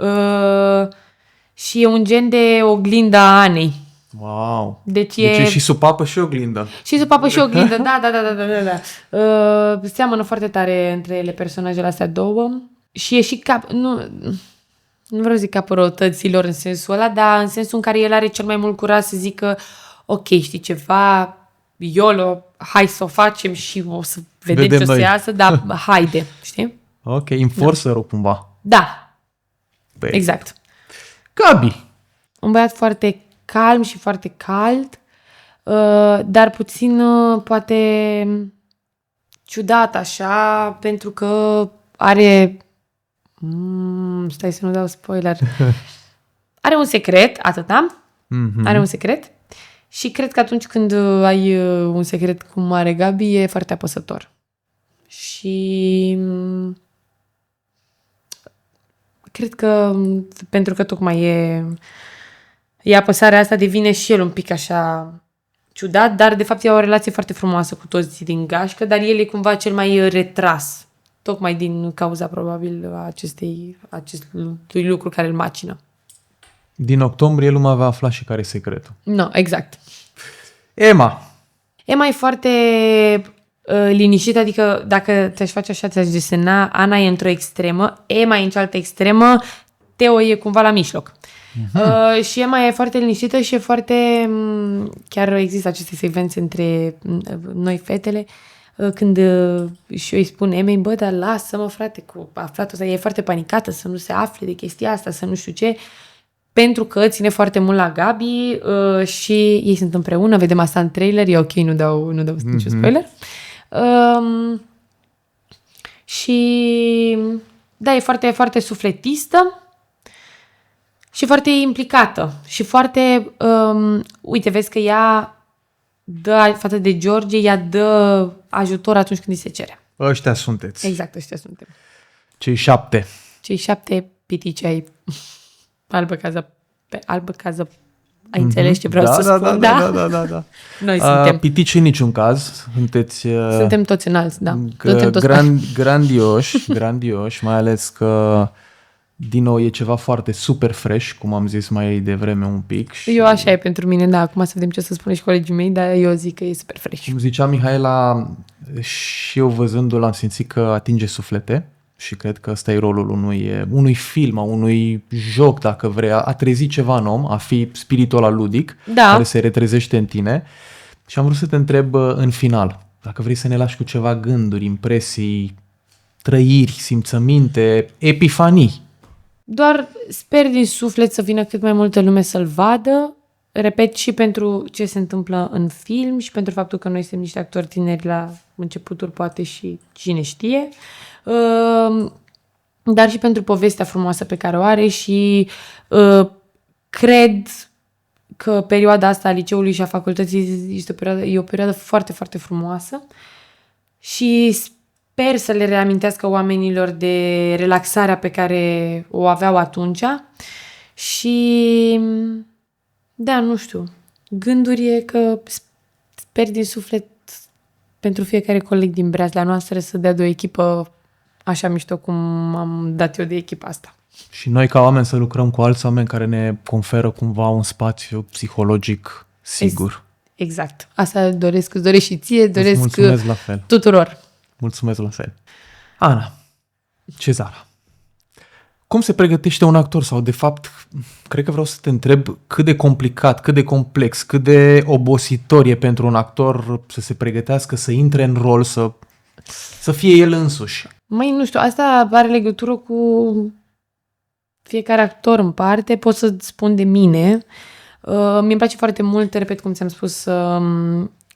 și e un gen de oglindă a Anei. Wow. Deci e și supapă și oglindă. Și supapă și oglindă, da. Seamănă foarte tare între ele personajele astea două și e și nu vreau să zic capul răutăților în sensul ăla, dar în sensul în care el are cel mai mult curaj să zică ok, știi ceva, YOLO, hai să o facem și o să vedem ce o să iasă, dar haide, știi? Ok, enforcer-ul cumva. Da, Băi. exact. Gabi. Un băiat foarte calm și foarte cald, dar puțin poate ciudat așa, pentru că are... stai să nu dau spoiler. Are un secret, atâta. Are un secret. Și cred că atunci când ai un secret cum are Gabi, e foarte apăsător. Și cred că pentru că tocmai e apăsarea asta, devine și el un pic așa ciudat, dar de fapt e o relație foarte frumoasă cu toți din gașcă, dar el e cumva cel mai retras, tocmai din cauza probabil acestui lucru care îl macină. Din octombrie lumea va afla și care e secretul. No, exact. Emma. Emma e foarte liniștită, adică dacă te-aș face așa, te-aș desena, Ana e într-o extremă, Emma e în cealaltă extremă, Teo e cumva la mijloc. Și Emma e foarte liniștită și e foarte... Chiar există aceste secvențe între noi fetele, când și eu îi spun Emei, bă, dar lasă-mă, frate, cu aflatul ăsta, e foarte panicată să nu se afle de chestia asta, să nu știu ce, pentru că ține foarte mult la Gabi și ei sunt împreună, vedem asta în trailer, e ok, nu dau niciun spoiler. Și da, e foarte, foarte sufletistă și foarte implicată și foarte, uite, vezi că ea dă, față de George, ea dă ajutor atunci când îi se cere. Ăștia sunteți. Exact, ăștia suntem. Cei 7. Cei 7 pitici ai albă cază. Ai înțeles ce vreau să spun? Da. Noi suntem. Pitici în niciun caz. Suntem toți înalți, da. Grandioși, mai ales că din nou e ceva foarte super fresh, cum am zis mai devreme un pic. Și eu așa e pentru mine, da. Acum să vedem ce să spune și colegii mei, dar eu zic că e super fresh. Cum zicea Mihaela, și eu văzându-l am simțit că atinge suflete. Și cred că ăsta e rolul unui film, a unui joc, dacă vrei, a trezi ceva în om, a fi spiritul ăla ludic, care se retrezește în tine. Și am vrut să te întreb în final, dacă vrei să ne lași cu ceva gânduri, impresii, trăiri, simțăminte, epifanii. Doar sper din suflet să vină cât mai multă lume să-l vadă, repet, și pentru ce se întâmplă în film și pentru faptul că noi suntem niște actori tineri la începuturi, poate și cine știe, dar și pentru povestea frumoasă pe care o are și cred că perioada asta a liceului și a facultății e o perioadă foarte, foarte frumoasă și sper să le reamintească oamenilor de relaxarea pe care o aveau atunci și da, nu știu, gânduri e că sper din suflet pentru fiecare coleg din breazla noastră să dea de o echipă așa mișto cum am dat eu de echipa asta. Și noi ca oameni să lucrăm cu alți oameni care ne conferă cumva un spațiu psihologic sigur. Exact. Asta îți doresc și ție, Îți doresc mulțumesc la fel. tuturor. Mulțumesc la fel. Ana, Cezara, cum se pregătește un actor? Sau, de fapt, cred că vreau să te întreb cât de complicat, cât de complex, cât de obositor e pentru un actor să se pregătească, să intre în rol, să fie el însuși. Măi, nu știu, asta are legătură cu fiecare actor în parte. Pot să spun de mine. Mi-mi place foarte mult, repet cum ți-am spus,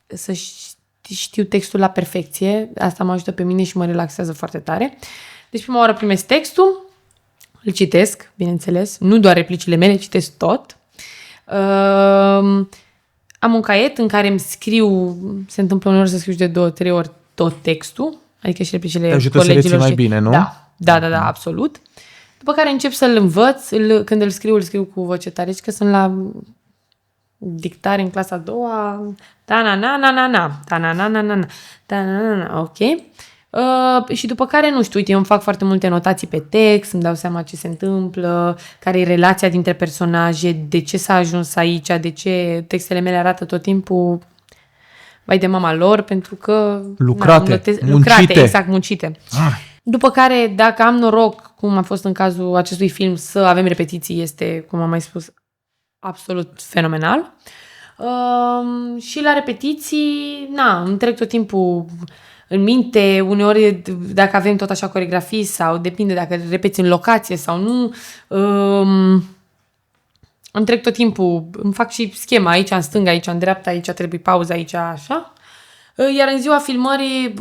să știu textul la perfecție. Asta mă ajută pe mine și mă relaxează foarte tare. Deci prima oară primesc textul, îl citesc, bineînțeles, nu doar replicile mele, citesc tot. Am un caiet în care îmi scriu, se întâmplă uneori să scriu de 2-3 ori tot textul, adică și replicile Te ajută să reții mai bine, nu? Da, absolut. După care încep să-l învăț, când îl scriu cu voce tare, că sunt la dictare în clasa a doua, ok. Și după care, nu știu, uite, eu îmi fac foarte multe notații pe text, îmi dau seama ce se întâmplă, care e relația dintre personaje, de ce s-a ajuns aici, de ce textele mele arată tot timpul vai de mama lor, pentru că... Lucrate, exact, muncite. După care, dacă am noroc, cum a fost în cazul acestui film, să avem repetiții, este, cum am mai spus, absolut fenomenal. Și la repetiții, îmi trec tot timpul în minte, uneori dacă avem tot așa coreografii sau depinde dacă repeți în locație sau nu, îmi trec tot timpul, îmi fac și schema aici în stânga, aici în dreapta, aici trebuie pauză, aici așa. Iar în ziua filmării,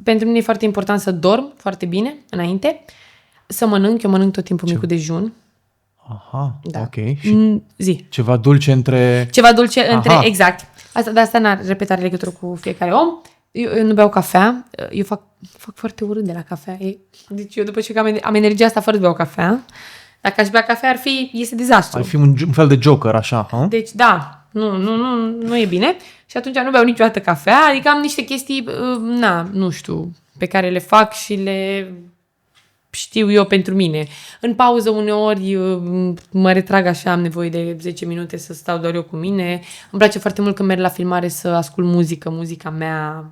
pentru mine e foarte important să dorm foarte bine înainte, să mănânc, eu mănânc tot timpul micul dejun. Aha, da. Ok. Și zi. Ceva dulce între... Exact. Dar asta n-are repetare legătură cu fiecare om. Eu nu beau cafea. Eu fac foarte urât de la cafea. Deci eu după ce am energia asta fără să beau cafea, dacă aș bea cafea este dezastru. Ar fi un fel de joker, așa. Deci da, nu e bine. Și atunci nu beau niciodată cafea. Adică am niște chestii, nu știu, pe care le fac și le știu eu pentru mine. În pauză uneori mă retrag așa, am nevoie de 10 minute să stau doar eu cu mine. Îmi place foarte mult când merg la filmare să ascult muzica mea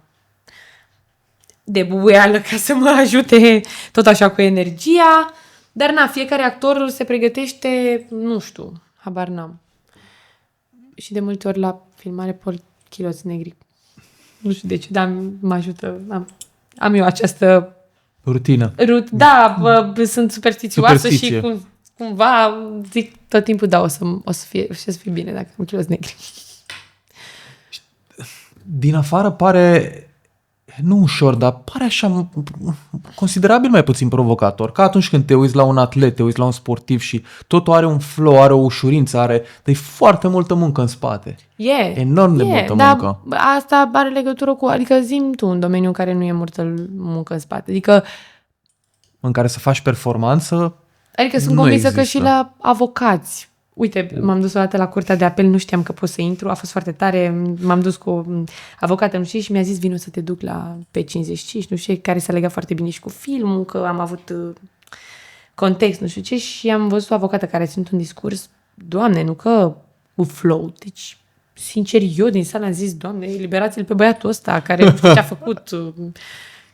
de bubuială ca să mă ajute tot așa cu energia. Dar fiecare actor se pregătește, nu știu, habar n-am. Și de multe ori la filmare port chiloți negri. Nu știu de ce, dar mă ajută. Am eu această rutină. Sunt superstițioasă și cumva zic tot timpul, o să fie bine dacă am chiloți negri. Din afară pare, nu ușor, dar pare așa considerabil mai puțin provocator. Ca atunci când te uiți la un atlet, te uiți la un sportiv și totul are un flow, are o ușurință, dar e foarte multă muncă în spate. Enorm de multă muncă. Asta are legătură cu, adică zi-mi tu un domeniu în care nu e multă muncă în spate. Adică în care să faci performanță. Adică sunt convinsă că și la avocați. Uite, m-am dus o dată la curtea de apel, nu știam că pot să intru, a fost foarte tare, m-am dus cu o avocată, nu știu, și mi-a zis, vino să te duc la P55, nu știu, care s-a legat foarte bine și cu filmul, că am avut context, nu știu ce, și am văzut o avocată care a ținut un discurs, Doamne, nu că cu flow, deci, sincer, eu din sală am zis, Doamne, eliberați-l pe băiatul ăsta care nu știu ce a făcut.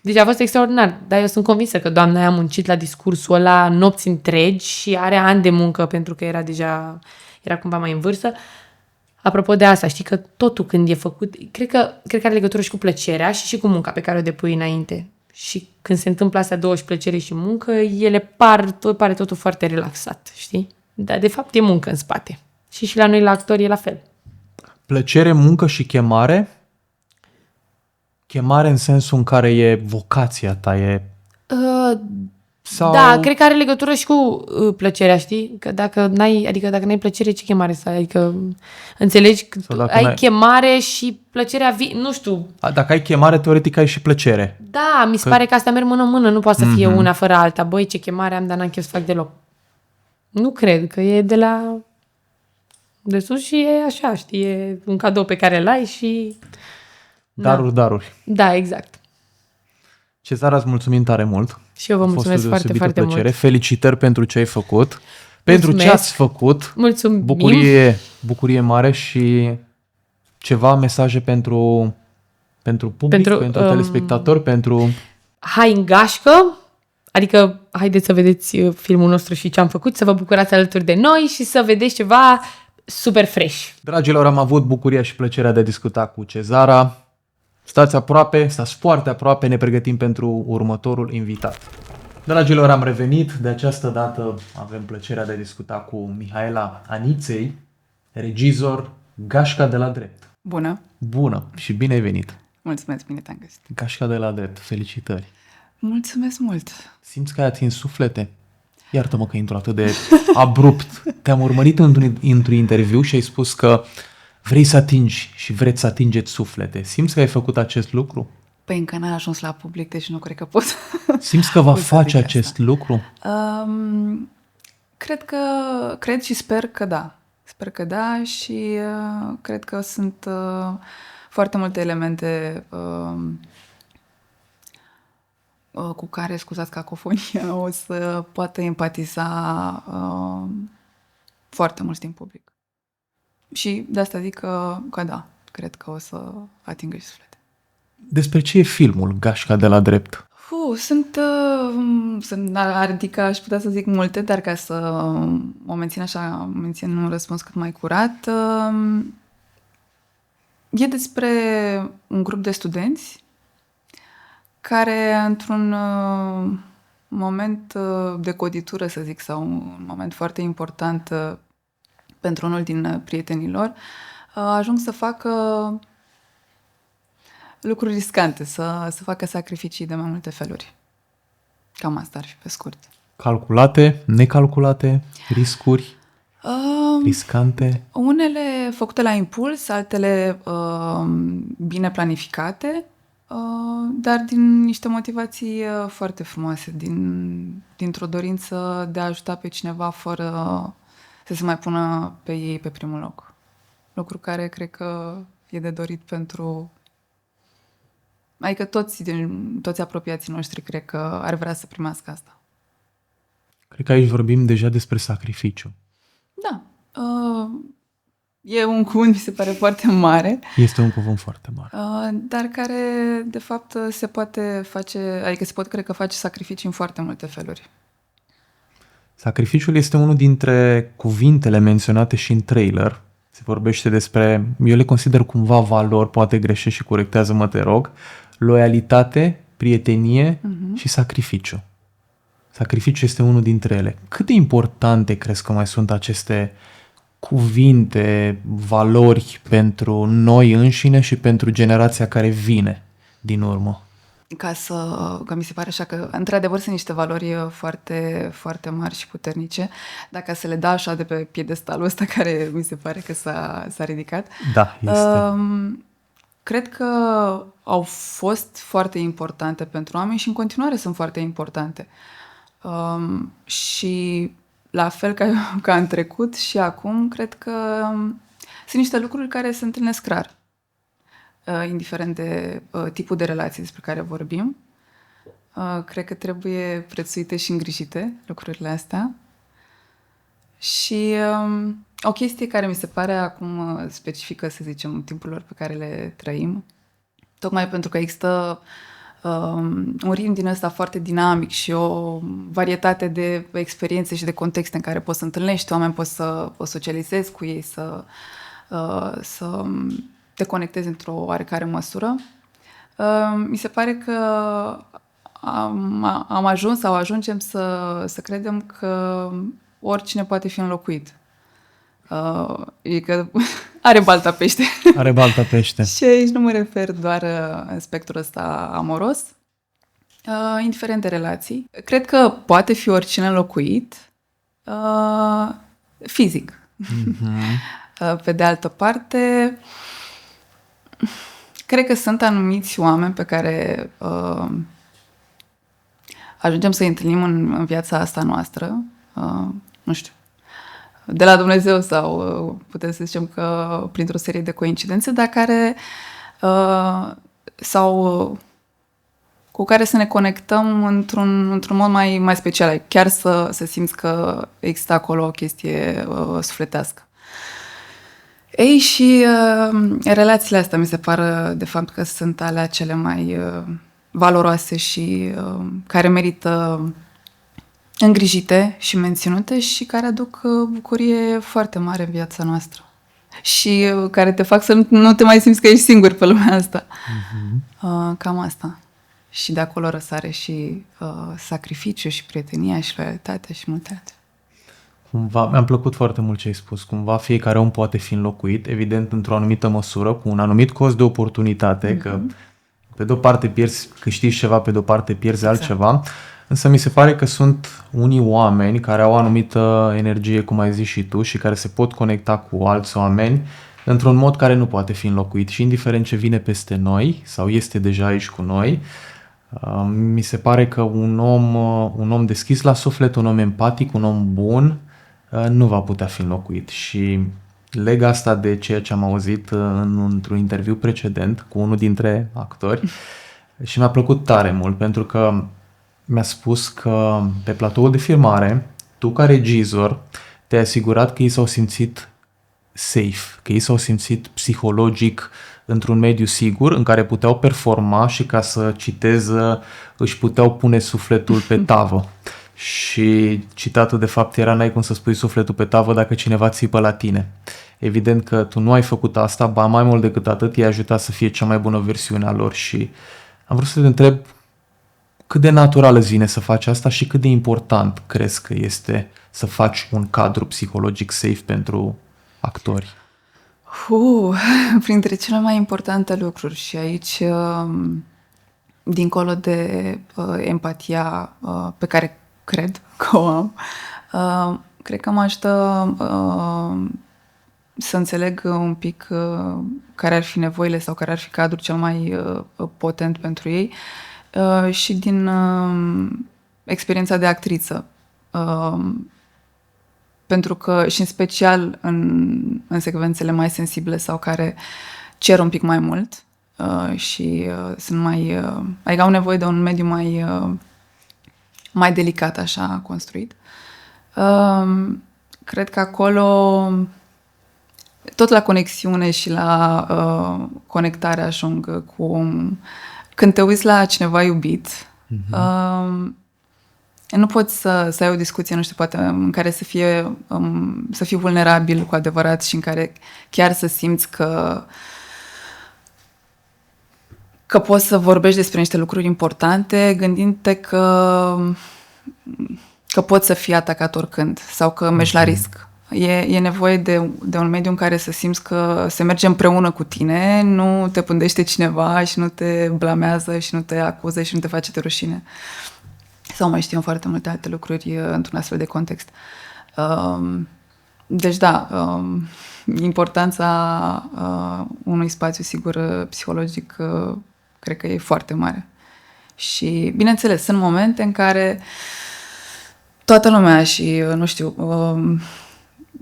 Deci a fost extraordinar, dar eu sunt convinsă că doamna aia a muncit la discursul ăla nopți întregi și are ani de muncă pentru că era cumva mai în vârstă. Apropo de asta, știi că totul când e făcut, cred că are legătură și cu plăcerea și cu munca pe care o depui înainte. Și când se întâmplă astea două, și plăcere și muncă, pare totul foarte relaxat, știi? Dar de fapt e muncă în spate. Și la noi, la actori, e la fel. Plăcere, muncă și chemare? Chemare în sensul în care e vocația ta, sau... Da, cred că are legătură și cu plăcerea, știi? Că dacă n-ai plăcere, ce chemare să ai? Adică înțelegi că ai chemare și plăcerea nu știu. Dacă ai chemare, teoretic ai și plăcere. Da, mi se pare că asta merg mână-mână, nu poate să fie una fără alta. Băi, ce chemare am, dar n-am chef să fac deloc. Nu cred, că e de sus și e așa, știi? E un cadou pe care l-ai și... Daruri. Da, exact. Cezara, îți mulțumim tare mult. Și eu vă mulțumesc foarte, foarte mult. Felicitări pentru ce ai făcut, pentru ce ați făcut. Mulțumim. Bucurie mare și ceva mesaje pentru public, pentru telespectatori, pentru... Hai în gașcă, adică haideți să vedeți filmul nostru și ce am făcut, să vă bucurați alături de noi și să vedeți ceva super fresh. Dragilor, am avut bucuria și plăcerea de a discuta cu Cezara. Stați foarte aproape, ne pregătim pentru următorul invitat. Dragilor, am revenit. De această dată avem plăcerea de a discuta cu Mihaela Aniței, regizor Gașca de la Drept. Bună! Bună și bine ai venit! Mulțumesc, bine te-am găsit! Gașca de la Drept, felicitări! Mulțumesc mult! Simți că ai atins suflete? Iartă-mă că intru atât de abrupt. Te-am urmărit într-un interviu și ai spus că vrei să atingi și vreți să atingeți suflete. Simți că ai făcut acest lucru? Păi încă n-a ajuns la public, deci nu cred că pot. Simți că va face acest lucru? Cred și sper că da. Sper că da și cred că sunt foarte multe elemente cu care, scuzați cacofonia, o să poată empatiza foarte mult din public. Și de asta zic că da, cred că o să atingă și suflete. Despre ce e filmul Gașca de la Drept? Sunt, adică aș putea să zic multe, dar ca să o mențin un răspuns cât mai curat, e despre un grup de studenți care într-un moment de coditură, să zic, sau un moment foarte important pentru unul din prietenii lor, ajung să facă lucruri riscante, să facă sacrificii de mai multe feluri. Cam asta ar fi pe scurt. Calculate, necalculate, riscuri, riscante? Unele făcute la impuls, altele bine planificate, dar din niște motivații foarte frumoase, dintr-o dorință de a ajuta pe cineva fără să se mai pună pe ei pe primul loc. Lucru care cred că e de dorit pentru... Adică toți apropiații noștri cred că ar vrea să primească asta. Cred că aici vorbim deja despre sacrificiu. Da. E un cuvânt, mi se pare, foarte mare. Este un cuvânt foarte mare. Dar care, de fapt, se poate face, adică cred că face sacrificii în foarte multe feluri. Sacrificiul este unul dintre cuvintele menționate și în trailer. Se vorbește despre, eu le consider cumva valori, poate greșești și corectează-mă, te rog, loialitate, prietenie și sacrificiu. Sacrificiu este unul dintre ele. Cât de importante crezi că mai sunt aceste cuvinte, valori pentru noi înșine și pentru generația care vine din urmă? Că mi se pare așa că, într-adevăr, sunt niște valori foarte, foarte mari și puternice, dar ca să le dau așa de pe piedestalul ăsta care mi se pare că s-a ridicat. Da, este. Cred că au fost foarte importante pentru oameni și în continuare sunt foarte importante. Și la fel ca în trecut și acum, cred că sunt niște lucruri care se întâlnesc rar. Indiferent de tipul de relații despre care vorbim. Cred că trebuie prețuite și îngrijite lucrurile astea. Și o chestie care mi se pare acum specifică, să zicem, în timpurilor pe care le trăim, tocmai pentru că există un ritm din ăsta foarte dinamic și o varietate de experiențe și de contexte în care poți să întâlnești oameni, poți să socializezi cu ei, să te conectezi într-o oarecare măsură. Mi se pare că am ajuns sau ajungem să credem că oricine poate fi înlocuit. Adică are balta pește. Are balta pește. Și aici nu mă refer doar în spectrul ăsta amoros, indiferent de relații. Cred că poate fi oricine înlocuit fizic. Pe de altă parte, cred că sunt anumiți oameni pe care ajungem să-i întâlnim în viața asta noastră, nu știu, de la Dumnezeu sau putem să zicem că printr-o serie de coincidențe, dar care sau cu care să ne conectăm într-un mod mai special, chiar să simți că există acolo o chestie sufletească. Ei, și relațiile astea mi se par, de fapt, că sunt alea cele mai valoroase și care merită îngrijite și menținute și care aduc bucurie foarte mare în viața noastră. Și care te fac să nu te mai simți că ești singur pe lumea asta. Cam asta. Și de acolo răsare și sacrificiu și prietenia și loialitatea și multe altele. Cumva, mi-a plăcut foarte mult ce ai spus. Cumva fiecare om poate fi înlocuit, evident într-o anumită măsură, cu un anumit cost de oportunitate, că pe de-o parte câștigi ceva, pe de-o parte pierzi altceva. Însă mi se pare că sunt unii oameni care au o anumită energie, cum ai zis și tu, și care se pot conecta cu alți oameni într-un mod care nu poate fi înlocuit. Și indiferent ce vine peste noi sau este deja aici cu noi, mi se pare că un om deschis la suflet, un om empatic, un om bun, nu va putea fi înlocuit. Și leg asta de ceea ce am auzit într-un interviu precedent cu unul dintre actori și mi-a plăcut tare mult, pentru că mi-a spus că pe platoul de filmare, tu ca regizor te-ai asigurat că ei s-au simțit safe, că ei s-au simțit psihologic într-un mediu sigur în care puteau performa și, ca să citez, își puteau pune sufletul pe tavă. Și citatul de fapt era: n-ai cum să spui sufletul pe tavă dacă cineva țipă la tine. Evident că tu nu ai făcut asta, ba mai mult decât atât, i-ai ajutat să fie cea mai bună versiune a lor. Și am vrut să te întreb cât de natural îți vine să faci asta și cât de important crezi că este să faci un cadru psihologic safe pentru actori? Printre cele mai importante lucruri, și aici, dincolo de empatia pe care cred că o am, cred că mă ajută să înțeleg un pic care ar fi nevoile sau care ar fi cadrul cel mai potent pentru ei, și din experiența de actriță. Pentru că, și în special în secvențele mai sensibile sau care cer un pic mai mult și sunt mai... adică au nevoie de un mediu mai delicat, așa, construit. Cred că acolo, tot la conexiune și la conectare ajung cu... Când te uiți la cineva iubit, nu poți să ai o discuție, nu știu, poate în care să fii vulnerabil cu adevărat și în care chiar să simți că poți să vorbești despre niște lucruri importante, gândindu-te că poți să fii atacat oricând sau că mergi la risc. E nevoie de un mediu în care să simți că se merge împreună cu tine, nu te pândește cineva și nu te blamează și nu te acuză și nu te face de rușine. Sau mai știu foarte multe alte lucruri într-un astfel de context. Deci da, importanța unui spațiu sigur psihologic cred că e foarte mare. Și bineînțeles, sunt momente în care toată lumea și, nu știu,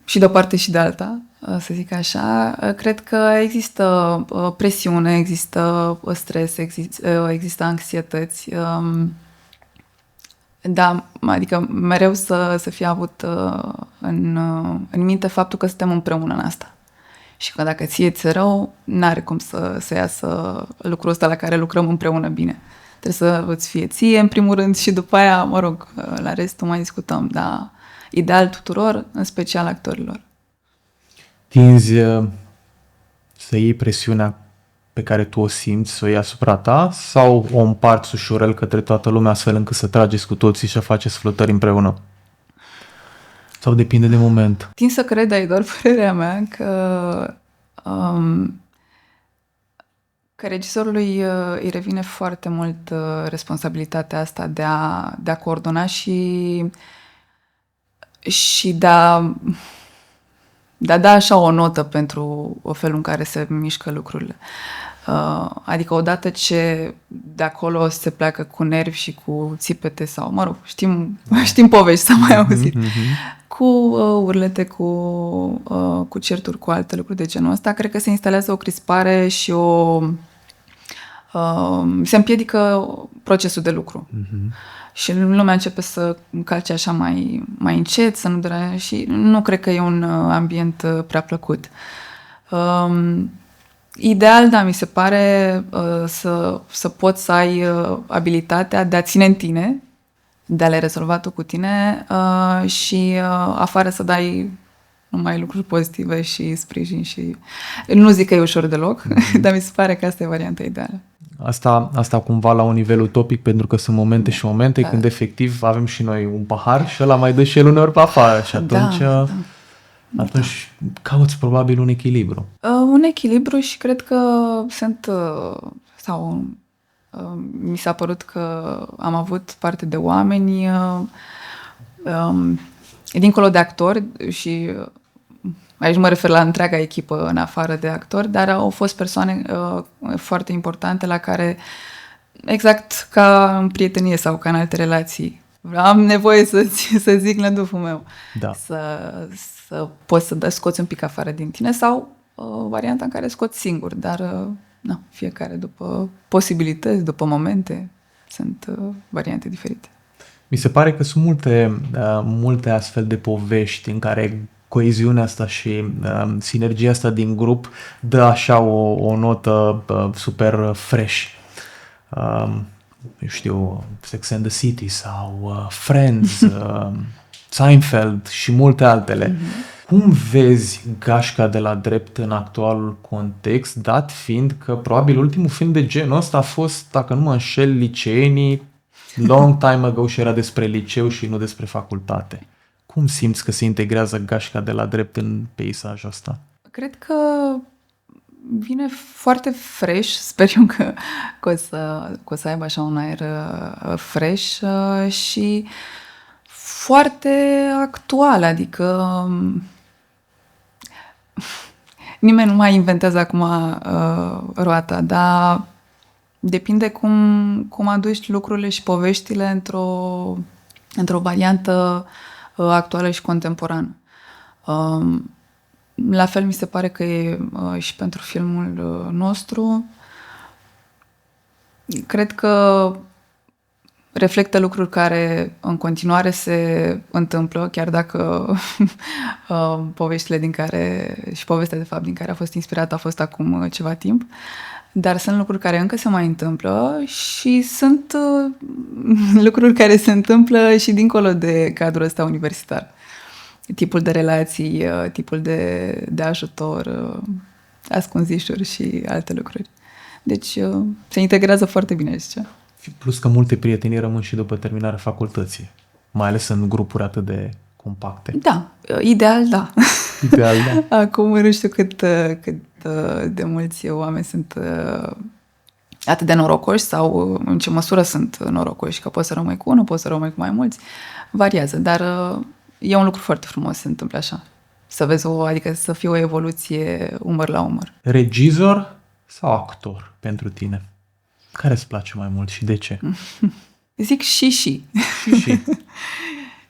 și de o parte și de alta, să zic așa, cred că există presiune, există stres, există anxietăți. Da, adică mereu să fie avut în minte faptul că suntem împreună în asta. Și că dacă ție-ți rău, n-are cum să iasă lucrul ăsta la care lucrăm împreună bine. Trebuie să îți fie ție, în primul rând, și după aia, mă rog, la restul mai discutăm, dar ideal tuturor, în special actorilor. Tinzi să iei presiunea pe care tu o simți, să o iei asupra ta, sau o împarți ușurel către toată lumea, astfel încât să trageți cu toții și să faceți flotări împreună? Sau depinde de moment? Tind să cred, dar e doar părerea mea, că regizorului îi revine foarte mult responsabilitatea asta de a coordona și de a da așa o notă pentru felul în care se mișcă lucrurile. Adică odată ce de acolo se pleacă cu nervi și cu țipete sau, mă rog, știm povești, s-a mai auzit, cu urlete, cu certuri, cu alte lucruri de genul ăsta, cred că se instalează o crispare și se împiedică procesul de lucru. Și lumea începe să calce așa mai încet, să nu și nu cred că e un ambient prea plăcut. Ideal, da, mi se pare să poți să ai abilitatea de a ține în tine, de a le rezolva tu cu tine și afară să dai numai lucruri pozitive și sprijin și... Nu zic că e ușor deloc, dar mi se pare că asta e varianta ideală. Asta cumva la un nivel utopic, pentru că sunt momente și momente când efectiv avem și noi un pahar și ăla mai dă și el uneori pe afară și atunci cauți probabil un echilibru. Un echilibru și cred că mi s-a părut că am avut parte de oameni dincolo de actori și aici mă refer la întreaga echipă în afară de actori, dar au fost persoane foarte importante la care, exact ca în prietenie sau ca în alte relații, am nevoie să zic lăduful meu. Da. Să poți să scoți un pic afară din tine sau varianta în care scoți singur, dar fiecare după posibilități, după momente, sunt variante diferite. Mi se pare că sunt multe astfel de povești în care coeziunea asta și sinergia asta din grup dă așa o notă super fresh. Eu știu, Sex and the City sau Friends, Seinfeld și multe altele. Cum vezi Gașca de la Drept în actualul context, dat fiind că probabil ultimul film de genul ăsta a fost, dacă nu mă înșel, Liceenii, long time ago, și era despre liceu și nu despre facultate. Cum simți că se integrează Gașca de la Drept în peisajul ăsta? Cred că vine foarte fresh, sper eu că o să aibă așa un aer fresh și foarte actual, adică nimeni nu mai inventează acum roata, dar depinde cum aduci lucrurile și poveștile într-o variantă actuală și contemporană. La fel mi se pare că e și pentru filmul nostru. Cred că reflectă lucruri care în continuare se întâmplă, chiar dacă povestea de fapt din care a fost inspirată a fost acum ceva timp, dar sunt lucruri care încă se mai întâmplă și sunt lucruri care se întâmplă și dincolo de cadrul ăsta universitar. Tipul de relații, tipul de ajutor, ascunzișuri și alte lucruri. Deci se integrează foarte bine, zice. Plus că multe prietenii rămân și după terminarea facultății, mai ales în grupuri atât de compacte. Da, ideal da. Ideal, da. Acum nu știu cât de mulți oameni sunt atât de norocoși sau în ce măsură sunt norocoși, că poți să rămâi cu unul, poți să rămâi cu mai mulți. Variază, dar e un lucru foarte frumos să se întâmple așa. Să vezi adică să fie o evoluție umăr la umăr. Regizor sau actor pentru tine? Care îți place mai mult și de ce? Zic și.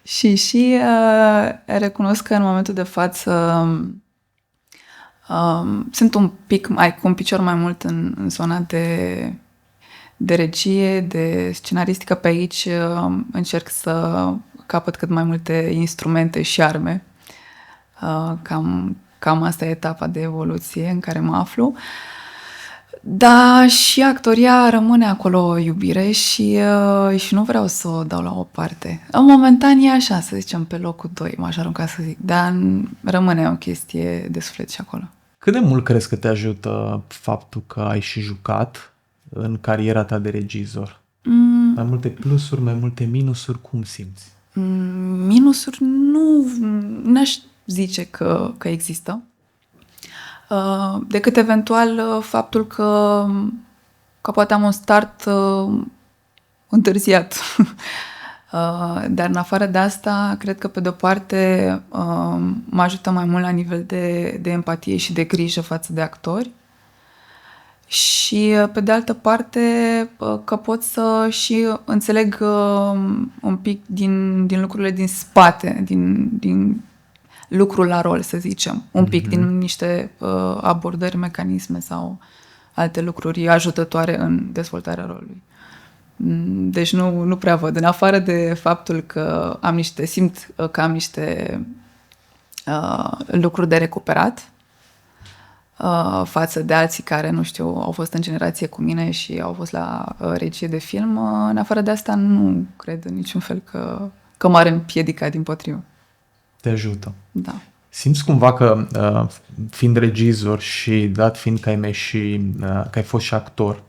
Și recunosc că în momentul de față sunt un pic cu un picior mai mult în zona de regie, de scenaristică. Pe aici încerc să capăt cât mai multe instrumente și arme. Cam asta e etapa de evoluție în care mă aflu. Da, și actoria rămâne acolo o iubire și nu vreau să o dau la o parte. Momentan e așa, să zicem, pe locul 2, m-aș arunca să zic, dar rămâne o chestie de suflet și acolo. Cât de mult crezi că te ajută faptul că ai și jucat în cariera ta de regizor? Mai multe plusuri, mai multe minusuri, cum simți? Minusuri n-aș zice că există. Decât eventual faptul că poate am un start întârziat. Dar în afară de asta, cred că pe de-o parte mă ajută mai mult la nivel de empatie și de grijă față de actori și pe de altă parte că pot să și înțeleg un pic din lucrurile din spate, din lucrul la rol, să zicem. Un pic din niște abordări, mecanisme sau alte lucruri ajutătoare în dezvoltarea rolului. Deci nu prea văd. În afară de faptul că simt că am niște lucruri de recuperat, față de alții care, nu știu, au fost în generație cu mine și au fost la regie de film. În afară de asta, nu cred în niciun fel că m-ar împiedica, dimpotrivă. Te ajută. Da. Simți cumva că, fiind regizor și dat fiind că că ai fost și actor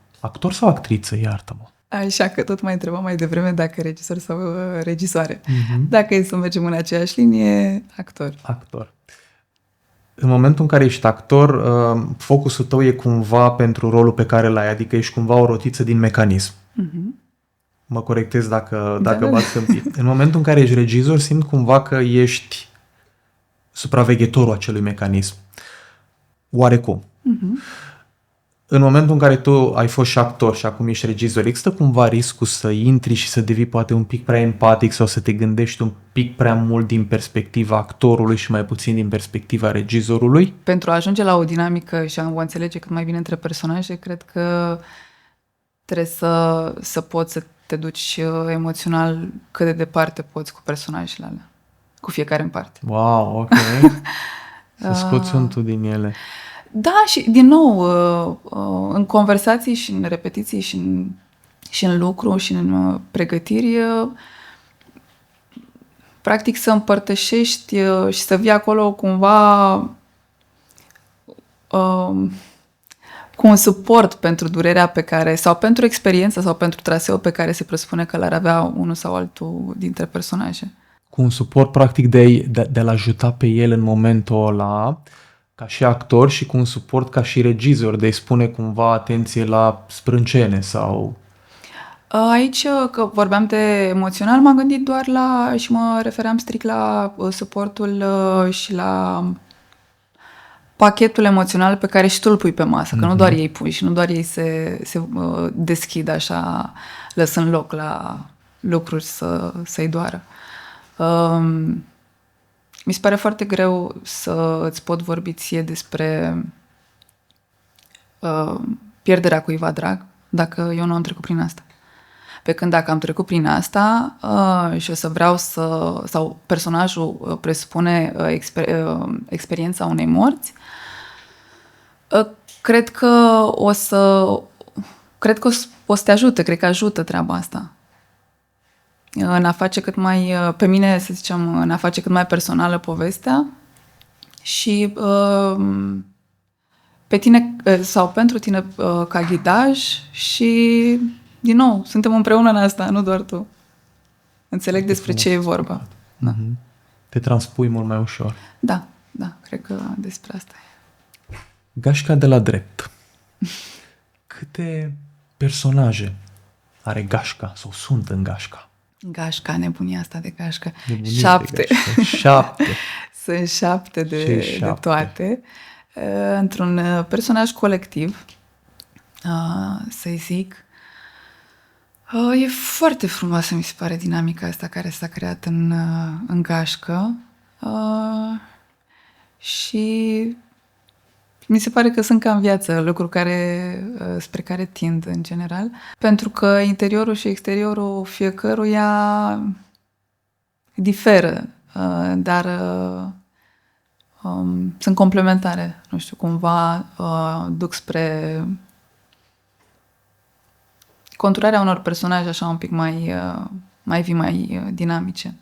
sau actriță, iartă-mă? Așa că tot mai întrebam mai devreme dacă regizor sau regisoare. Dacă e să mergem în aceeași linie, actor. Actor. În momentul în care ești actor, focusul tău e cumva pentru rolul pe care l-ai, adică ești cumva o rotiță din mecanism. Mă corectez dacă bat câmpit. În momentul în care ești regizor, simt cumva că ești supraveghetorul acelui mecanism. Oarecum. În momentul în care tu ai fost și actor și acum ești regizor, există cumva riscul să intri și să devii poate un pic prea empatic sau să te gândești un pic prea mult din perspectiva actorului și mai puțin din perspectiva regizorului? Pentru a ajunge la o dinamică și a o înțelege cât mai bine între personaje, cred că trebuie să poți să te duci emoțional cât de departe poți cu personajele alea. Cu fiecare în parte. Wow, ok. Să scoți untul din ele. Da, și din nou, în conversații și în repetiții și în lucru și în pregătiri, practic să împărtășești și să vii acolo cumva cu un suport pentru durerea pe care, sau pentru experiența sau pentru traseul pe care se presupune că l-ar avea unul sau altul dintre personaje. Cu un suport practic de a-l ajuta pe el în momentul ăla, ca și actor, și cu un suport ca și regizor, de a-i spune cumva atenție la sprâncene sau... Aici, că vorbeam de emoțional, m-am gândit doar și mă refeream strict la suportul și la pachetul emoțional pe care și tu îl pui pe masă, că nu doar ei pui și nu doar ei se deschid așa, lăsând loc la lucruri să-i doară. Mi se pare foarte greu să îți pot vorbi ție despre pierderea cuiva drag dacă eu nu am trecut prin asta. Pe când dacă am trecut prin asta și o să vreau sau personajul presupune experiența unei morți, cred că o să te ajute, cred că ajută treaba asta. În a face cât mai, pe mine, să zicem, în a face cât mai personală povestea și pe tine sau pentru tine ca ghidaj și, din nou, suntem împreună în asta, nu doar tu. Înțeleg despre ce e vorba. Da. Te transpui mult mai ușor. Da, cred că despre asta e. Gașca de la drept. Câte personaje are Gașca sau sunt în Gașca? Gașca, nebunia asta de Gașca. 7. 7. Sunt 7 de toate. Într-un personaj colectiv, să-i zic. E foarte frumoasă, mi se pare, dinamica asta care s-a creat în Gașcă. Și mi se pare că sunt ca în viață, lucruri spre care tind în general. Pentru că interiorul și exteriorul fiecăruia diferă, dar sunt complementare. Nu știu, cumva duc spre conturarea unor personaje așa un pic mai vii, mai dinamice.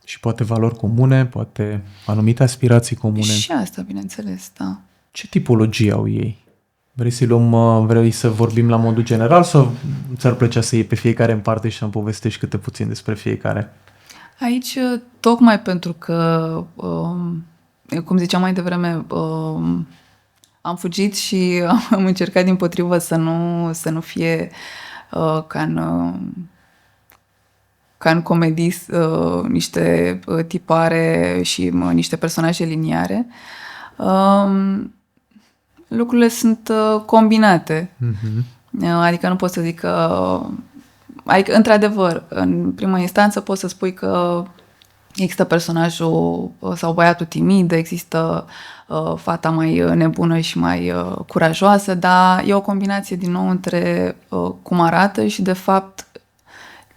Și poate valori comune, poate anumite aspirații comune. Și asta, bineînțeles, da. Ce tipologie au ei? Vrei să vorbim la modul general sau ți-ar plăcea să iei pe fiecare în parte și să-mi povestești câte puțin despre fiecare? Aici, tocmai pentru că, cum ziceam mai devreme, am fugit și am încercat dimpotrivă să nu fie ca în comedii niște tipare și niște personaje liniare. Lucrurile sunt combinate. Adică nu pot să zic că... Adică, într-adevăr, în prima instanță poți să spui că există personajul sau băiatul timid, există fata mai nebună și mai curajoasă, dar e o combinație din nou între cum arată și, de fapt,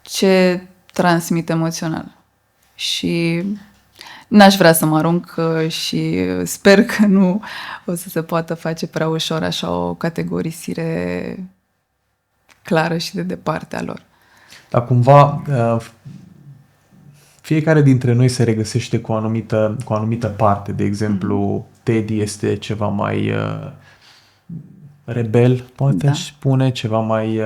ce transmite emoțional. Și N-aș vrea să mă arunc și sper că nu o să se poată face prea ușor așa o categorisire clară și de departe a lor. Dar cumva fiecare dintre noi se regăsește cu o anumită parte. De exemplu, Teddy este ceva mai rebel, poate aș spune, ceva mai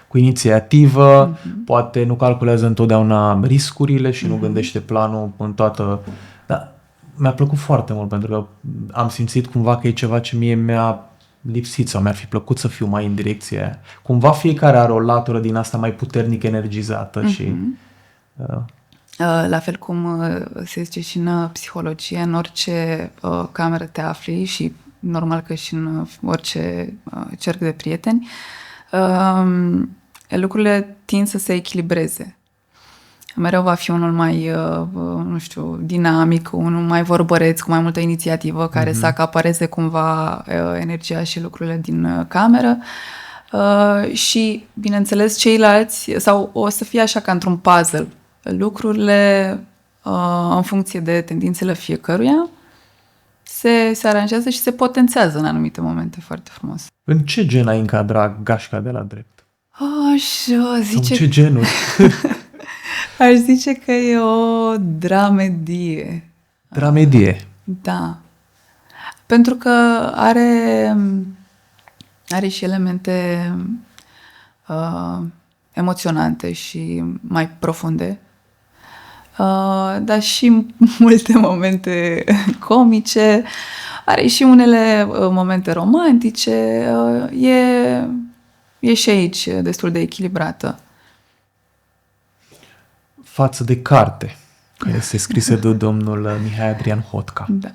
cu inițiativă, poate nu calculează întotdeauna riscurile și nu gândește planul în toată... Dar mi-a plăcut foarte mult pentru că am simțit cumva că e ceva ce mie mi-a lipsit sau mi-ar fi plăcut să fiu mai în direcția aia. Cumva fiecare are o latură din asta mai puternic energizată și... La fel cum se zice și în psihologie, în orice cameră te afli și normal că și în orice cerc de prieteni, lucrurile tind să se echilibreze. Mereu va fi unul mai, nu știu, dinamic, unul mai vorbăreț, cu mai multă inițiativă, care să acapareze cumva energia și lucrurile din cameră. Și, bineînțeles, ceilalți, sau o să fie așa ca într-un puzzle, lucrurile în funcție de tendințele fiecăruia se aranjează și se potențează în anumite momente foarte frumos. În ce gen ai încadra Gașca de la drept? Aș zice... În ce genuri? Aș zice că e o dramedie. Dramedie? Da. Pentru că are și elemente emoționante și mai profunde, dar și multe momente comice, are și unele momente romantice, e și aici destul de echilibrată. Față de carte, care este scrisă de domnul Mihai Adrian Hotca. Da.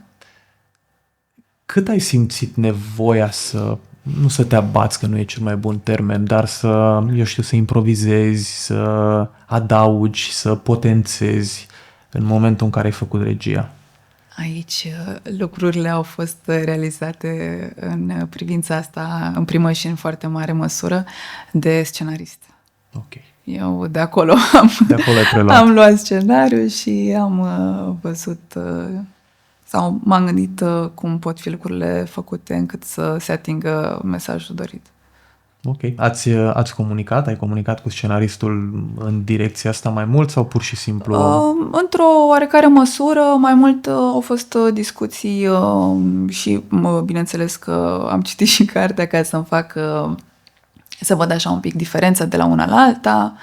Cât ai simțit nevoia nu să te abați, că nu e cel mai bun termen, dar să improvizezi, să adaugi, să potențezi în momentul în care ai făcut regia? Aici lucrurile au fost realizate în privința asta, în primă și în foarte mare măsură, de scenarist. Ok. Eu de acolo ai preluat. am luat scenariul și am văzut sau m-am gândit cum pot fi lucrurile făcute încât să se atingă mesajul dorit. Ok. Ați comunicat? Ai comunicat cu scenaristul în direcția asta mai mult sau pur și simplu? Într-o oarecare măsură, mai mult au fost discuții și bineînțeles că am citit și cartea ca să-mi fac să văd așa un pic diferența de la una la alta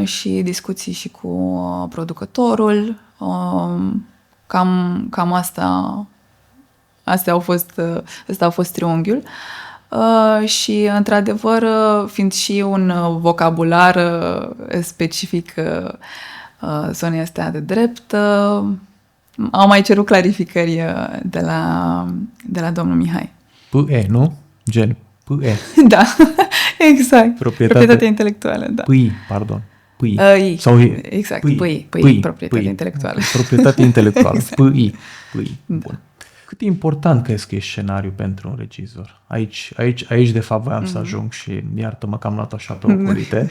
și discuții și cu producătorul. Cam asta a fost triunghiul. Și, într-adevăr, fiind și un vocabular specific zonei astea de drept, au mai cerut clarificări de la domnul Mihai. P.E., nu? Gen P.E. Da, exact. Proprietatea intelectuală, da. P.I., pardon. P.I. Sau exact, P.I. Proprietatea intelectuală. Proprietatea intelectuală, exact. P.I. Da. Bun. Cât e important crezi că e scenariu pentru un regizor? Aici de fapt voiam să ajung și iartă-mă că am luat așa pe ocolite.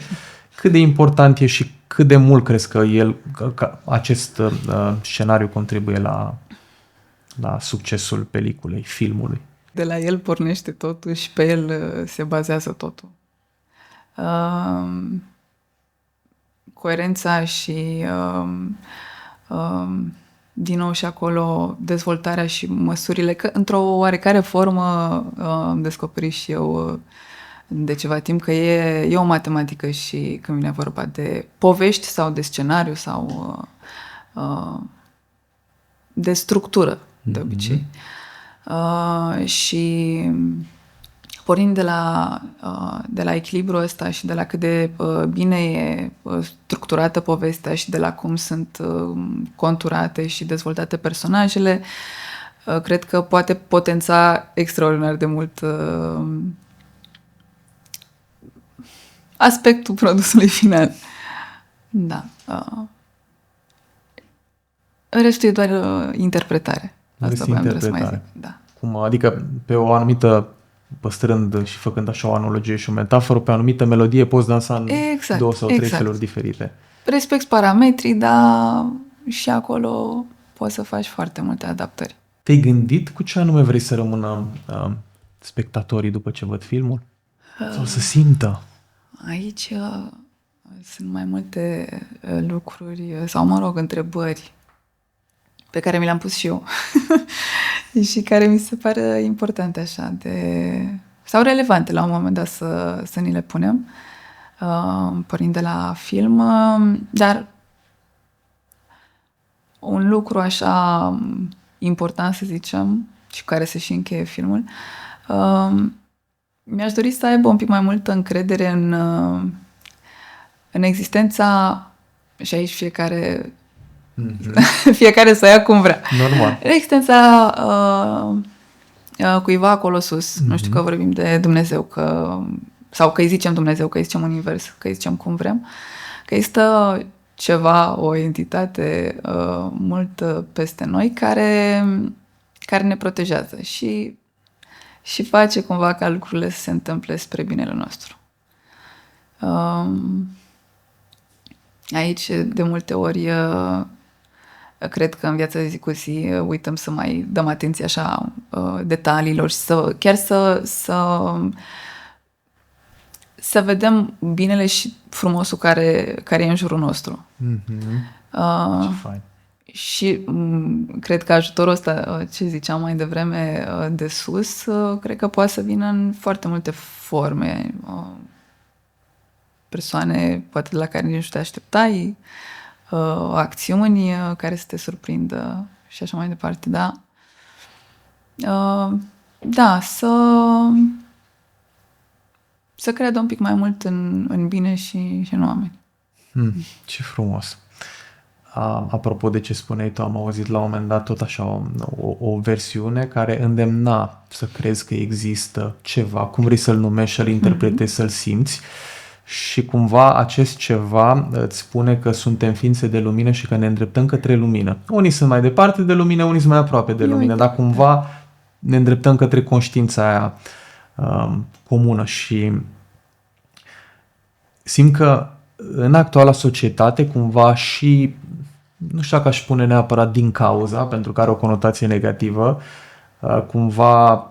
Cât de important e și cât de mult crezi că acest scenariu contribuie la succesul peliculei, filmului? De la el pornește totul și pe el se bazează totul. Coerența și din nou și acolo dezvoltarea și măsurile, că într-o oarecare formă am descoperit și eu de ceva timp că e o matematică și când vine vorba de povești sau de scenariu sau de structură, de obicei. Și pornind de la echilibrul ăsta și de la cât de bine e structurată povestea și de la cum sunt conturate și dezvoltate personajele, cred că poate potența extraordinar de mult aspectul produsului final. Da. Restul e doar interpretare. Asta voiam să mai zic. Da. Adică pe o anumită, păstrând și făcând așa o analogie și o metaforă, pe o anumită melodie poți dansa în două sau trei feluri diferite. Respecti parametrii, dar și acolo poți să faci foarte multe adaptări. Te-ai gândit cu ce anume vrei să rămână spectatorii după ce văd filmul? Sau să simtă? Aici sunt mai multe lucruri, sau mă rog, întrebări pe care mi le-am pus și eu și care mi se pare importante așa sau relevante la un moment dat să ni le punem, pornind de la film, dar un lucru așa important, să zicem, și care se și încheie filmul, mi-aș dori să aibă un pic mai multă încredere în existența, și aici fiecare să ia cum vrea. Normal. În existența cuiva acolo sus. Nu știu că vorbim de Dumnezeu, sau că îi zicem Dumnezeu, că îi zicem univers, că îi zicem cum vrem, că există ceva, o entitate mult peste noi care ne protejează și face cumva ca lucrurile să se întâmple spre binele nostru. Aici, de multe ori, cred că în viața de zi cu zi uităm să mai dăm atenție așa detaliilor și să vedem binele și frumosul care e în jurul nostru. Ce fain. Și cred că ajutorul ăsta, ce ziceam mai devreme, de sus, cred că poate să vină în foarte multe forme. Persoane, poate de la care nici nu te așteptai, acțiuni care să te surprindă și așa mai departe, da. Da, să cred un pic mai mult în bine și în oameni. Ce frumos. Apropo de ce spuneai tu, am auzit la un moment dat tot așa o versiune care îndemna să crezi că există ceva, cum vrei să-l numești, să-l interpretezi, să-l simți. Și cumva acest ceva îți spune că suntem ființe de lumină și că ne îndreptăm către lumină. Unii sunt mai departe de lumină, unii sunt mai aproape de lumină, dar cumva ne îndreptăm către conștiința aia comună și simt că în actuala societate cumva și, nu știu dacă aș spune neapărat din cauza, pentru că are o conotație negativă, cumva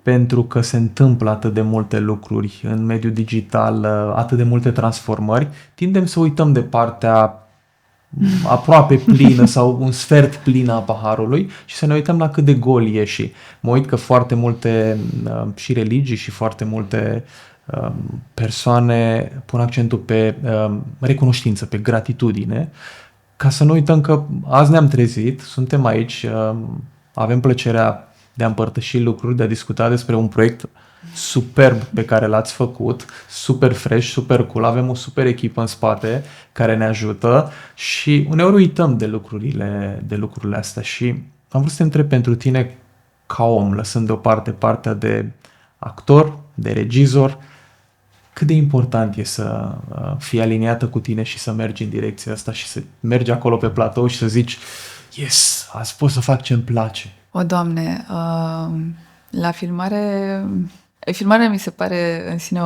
pentru că se întâmplă atât de multe lucruri în mediul digital, atât de multe transformări, tindem să uităm de partea aproape plină sau un sfert plin a paharului și să ne uităm la cât de gol e și mă uit că foarte multe și religii și foarte multe persoane pun accentul pe recunoștință, pe gratitudine, ca să nu uităm că azi ne-am trezit, suntem aici, avem plăcerea de a împărtăși lucruri, de a discuta despre un proiect superb pe care l-ați făcut, super fresh, super cool, avem o super echipă în spate care ne ajută și uneori uităm de lucrurile astea și am vrut să te întreb pentru tine ca om, lăsând deoparte partea de actor, de regizor, cât de important e să fii aliniată cu tine și să mergi în direcția asta și să mergi acolo pe platou și să zici yes, azi pot să fac ce-mi place. O, Doamne, la filmarea mi se pare în sine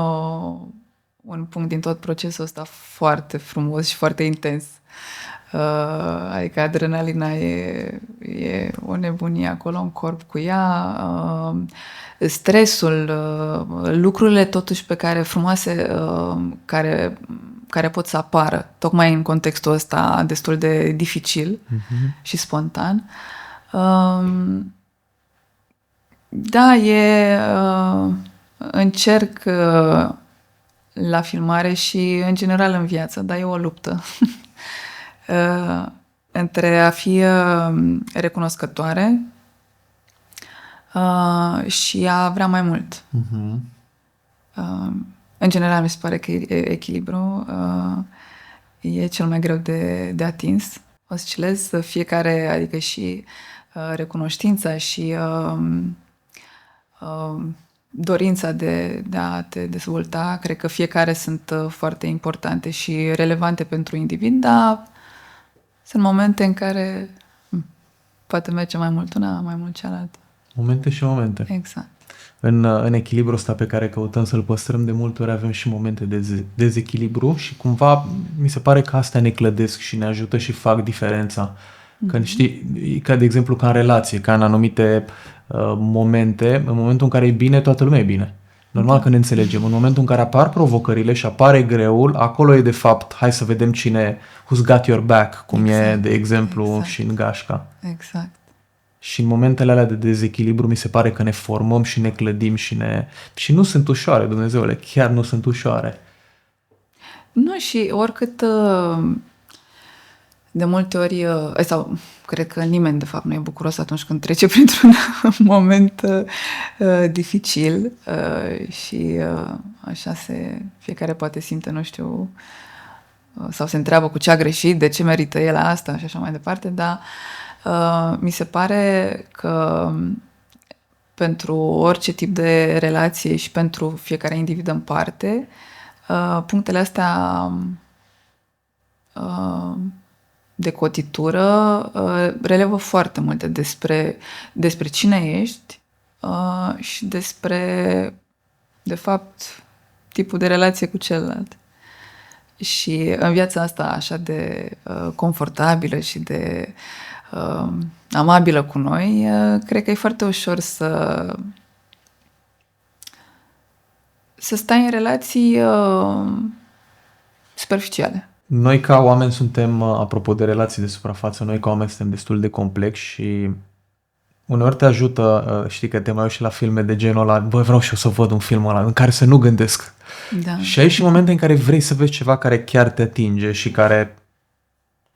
un punct din tot procesul ăsta foarte frumos și foarte intens. Adică adrenalina e o nebunie acolo în corp cu ea, stresul, lucrurile totuși frumoase care pot să apară, tocmai în contextul ăsta destul de dificil și spontan. Da, încerc la filmare și în general în viață, dar e o luptă între a fi recunoscătoare și a vrea mai mult. În general mi se pare că echilibru e cel mai greu de atins. Oscilez fiecare, adică și recunoștința și dorința de a te dezvolta, cred că fiecare sunt foarte importante și relevante pentru individ, dar sunt momente în care poate merge mai mult una, mai mult cealaltă. Momente și momente. Exact. În echilibrul ăsta pe care căutăm să-l păstrăm, de multe ori avem și momente de dezechilibru și cumva mi se pare că astea ne clădesc și ne ajută și fac diferența. Că știi, ca de exemplu ca în relație, ca în anumite momente, în momentul în care e bine, toată lumea e bine. Normal că ne înțelegem. În momentul în care apar provocările și apare greul, acolo e de fapt, hai să vedem cine, who's got your back, cum e de exemplu și în gașca. Exact. Și în momentele alea de dezechilibru mi se pare că ne formăm și ne clădim și nu sunt ușoare, Dumnezeule, chiar nu sunt ușoare. Nu, și oricât de multe ori, sau cred că nimeni de fapt nu e bucuros atunci când trece printr-un moment dificil și așa fiecare poate simte, nu știu, sau se întreabă cu ce a greșit, de ce merită el asta și așa mai departe, dar mi se pare că pentru orice tip de relație și pentru fiecare individ în parte, punctele astea de cotitură relevă foarte multe despre cine ești și despre, de fapt, tipul de relație cu celălalt. Și în viața asta așa de confortabilă și de amabilă cu noi, cred că e foarte ușor să stai în relații superficiale. Noi ca oameni suntem, apropo de relații de suprafață, noi ca oameni suntem destul de complexi și uneori te ajută, știi că te mai uiți la filme de genul ăla, băi, vreau și eu să văd un film ăla în care să nu gândesc. Da. Și ai și momente în care vrei să vezi ceva care chiar te atinge și care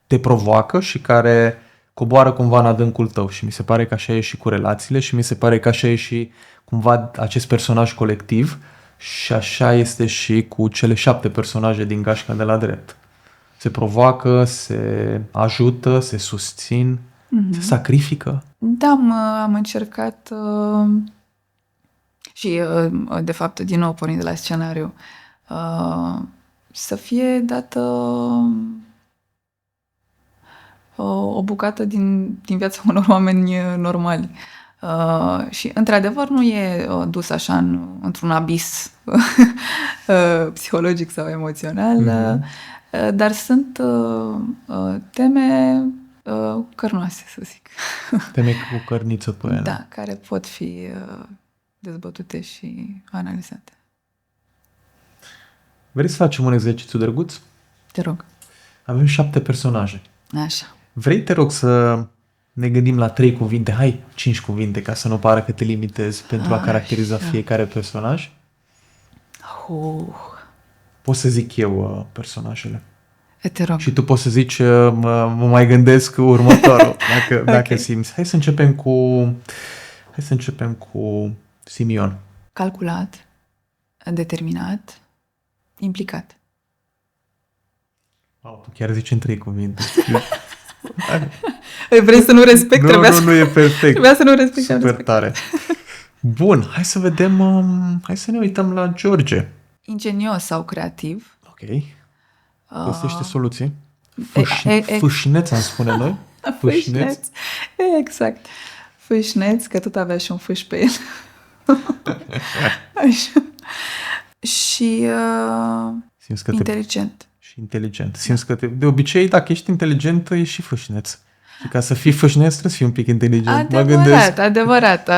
te provoacă și care coboară cumva în adâncul tău. Și mi se pare că așa e și cu relațiile și mi se pare că așa e și cumva acest personaj colectiv și așa este și cu cele 7 personaje din gașca de la drept. Se provoacă, se ajută, se susțin, se sacrifică. Da, am încercat și, de fapt, din nou pornind de la scenariu, să fie dată o bucată din viața unor oameni normali. Și, într-adevăr, nu e dus așa într-un abis psihologic sau emoțional, dar sunt teme cărnoase, să zic. Teme cu cărniță pe ele. Da, care pot fi dezbătute și analizate. Vrei să facem un exercițiu drăguț? Te rog. Avem 7 personaje. Așa. Vrei, te rog, să ne gândim la 3 cuvinte, hai, 5 cuvinte, ca să nu pară că te limitezi pentru a caracteriza fiecare personaj? Pot să zic eu personajele. Te rog. Și tu poți să zici, mă mai gândesc următorul, dacă simți. Hai să începem cu Simion. Calculat, determinat, implicat. Wow, tu chiar zici în 3 cuvinte. Vrei să nu respect? Nu, e perfect. Trebuia să nu respect. Super tare. Bun, hai să vedem, hai să ne uităm la George. Ingenios sau creativ. Ok. Găsește soluții. Fâșneț, am spune noi. Fâșneț. Exact. Fâșneț, că tot avea și un fâș pe el. Așa. Și inteligent. Și inteligent. Simți că de obicei, dacă ești inteligent, ești și fâșneț. Și ca să fii fâșneț, trebuie să fii un pic inteligent. Adevărat.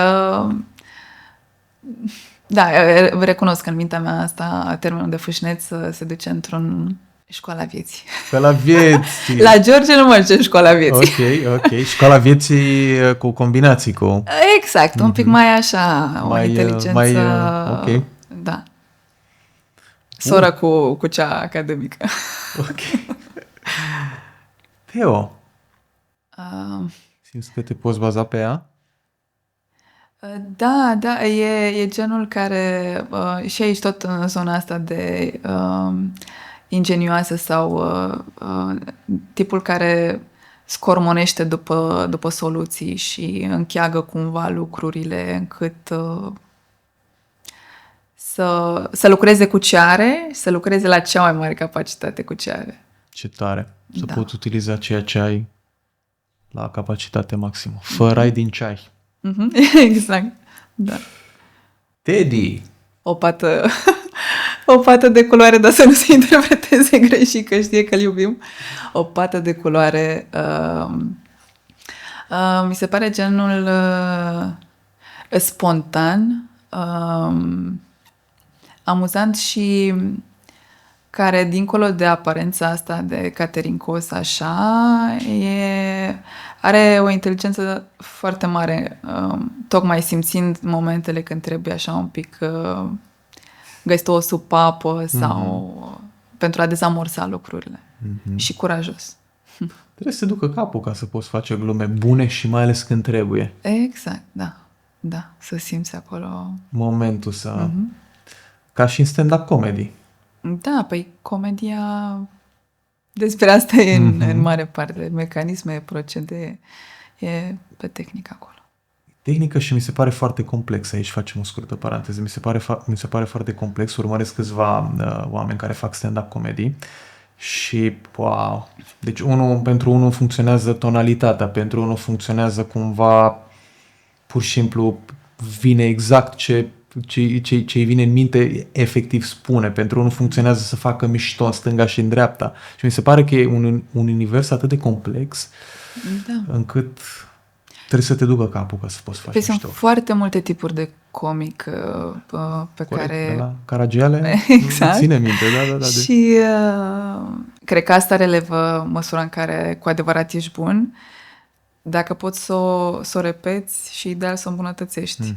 Da, recunosc că în mintea mea asta, termenul de fâșneț se duce într-un școala vieții. Școala vieții. La George nu mă duce școala vieții. Ok. Școala vieții cu combinații cu... Exact, un pic mai așa, o inteligență... ok. Da. Sora cu cea academică. Ok. Teo. Simți că te poți baza pe ea? Da, e genul care și aici tot în zona asta de ingenioasă sau tipul care scormonește după soluții și încheagă cumva lucrurile încât să lucreze cu ce are, să lucreze la cea mai mare capacitate cu ce are. Ce tare! Să poți utiliza ceea ce ai la capacitate maximă. Fărai din ceai. Exact, da. Teddy! O pată de culoare, dar să nu se interpreteze greșit, că știe că-l iubim. O pată de culoare Mi se pare genul spontan, amuzant și care, dincolo de aparența asta de caterincos, așa, are o inteligență foarte mare, tocmai simțind momentele când trebuie așa un pic găsit o supapă sau pentru a dezamorsa lucrurile. Și curajos. Trebuie să se ducă capul ca să poți face glume bune și mai ales când trebuie. Exact, da. Da, să simți acolo. Momentul să... Ca și în stand-up comedy. Da, păi comedia despre asta e în mare parte. Mecanisme, procedee, e pe tehnică acolo. Tehnică și mi se pare foarte complex. Aici facem o scurtă paranteză. Mi se pare foarte complex. Urmăresc câțiva oameni care fac stand-up comedy și, wow, deci pentru unul funcționează tonalitatea, pentru unul funcționează cumva pur și simplu vine exact ce îi vine în minte, efectiv spune. Pentru unul funcționează să facă mișto în stânga și în dreapta. Și mi se pare că e un univers atât de complex încât trebuie să te ducă capul ca să poți face mișto. Sunt foarte multe tipuri de comic pe Corect, care... de la Caragiale? Exact. Ține minte, da. Și cred că asta relevă măsura în care cu adevărat ești bun, dacă poți să o repeți și ideal să o îmbunătățești.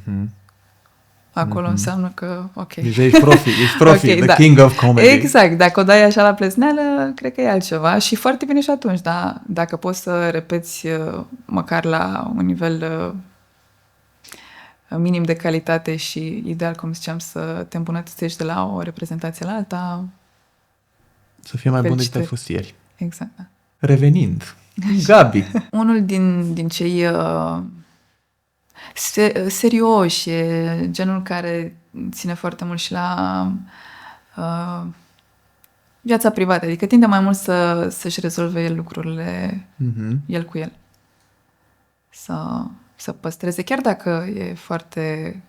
Acolo înseamnă că, ok. Deja ești profi, okay, the king of comedy. Exact, dacă o dai așa la plesneală, cred că e altceva și foarte bine și atunci, da? Dacă poți să repeți măcar la un nivel minim de calitate și ideal, cum ziceam, să te îmbunătățești de la o reprezentație la alta. Să fie mai bun decât ai fost ieri. Exact, da. Revenind, Gabi. Unul din cei serioși, e genul care ține foarte mult și la viața privată. Adică tinde mai mult să-și rezolve lucrurile el cu el. Să păstreze, chiar dacă e foarte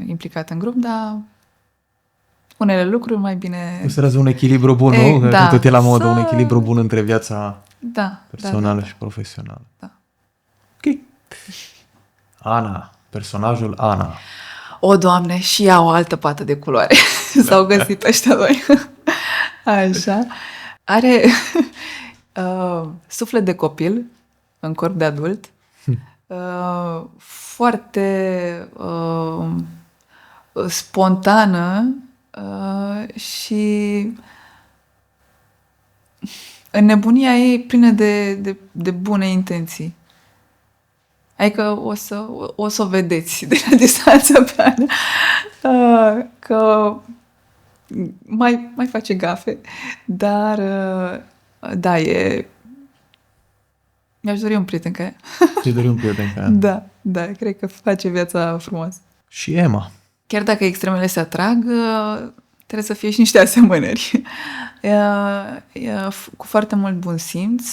implicat în grup, dar unele lucruri mai bine... Păstrează un echilibru bun, nu? Da, tot e la modă, un echilibru bun între viața personală da. și profesională. Da. Ok. Ana, personajul Ana. O, Doamne, și ea o altă pată de culoare. S-au găsit ăștia doi. Așa. Are suflet de copil în corp de adult. Foarte spontană și în nebunia ei plină de bune intenții. Adică o să o vedeți de la distanță pe Ana, că mai face gafe, dar da, mi-aș dori un prieten ca ea. Ți-ai dori un prieten ca ea? Da, cred că face viața frumoasă. Și Emma. Chiar dacă extremele se atrag, trebuie să fie și niște asemănări. Cu foarte mult bun simț,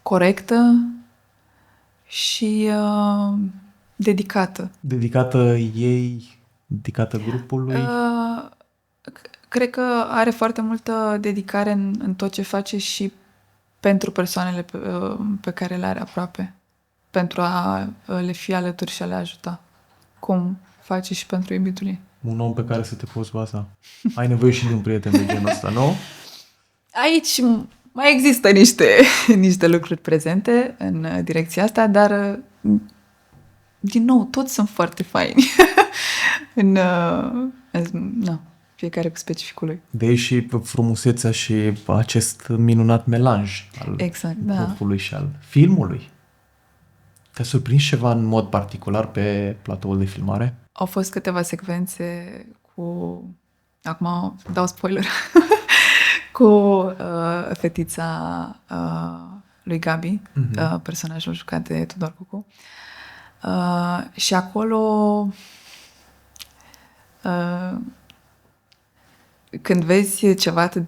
corectă și dedicată. Dedicată ei, dedicată grupului? Cred că are foarte multă dedicare în tot ce face și pentru persoanele pe care le are aproape. Pentru a le fi alături și a le ajuta. Cum face și pentru iubitul ei. Un om pe care să te poți baza. Ai nevoie și de un prieten de genul ăsta, nu? Aici mai există niște lucruri prezente în direcția asta, dar din nou, toți sunt foarte faini. Fiecare cu specificul lui. De aici și frumusețea și acest minunat melanj al grupului și al filmului. Te-a surprins ceva în mod particular pe platoul de filmare? Au fost câteva secvențe cu... Acum dau spoiler. cu fetița lui Gabi, personajul jucat de Tudor Cucu. Și acolo când vezi ceva atât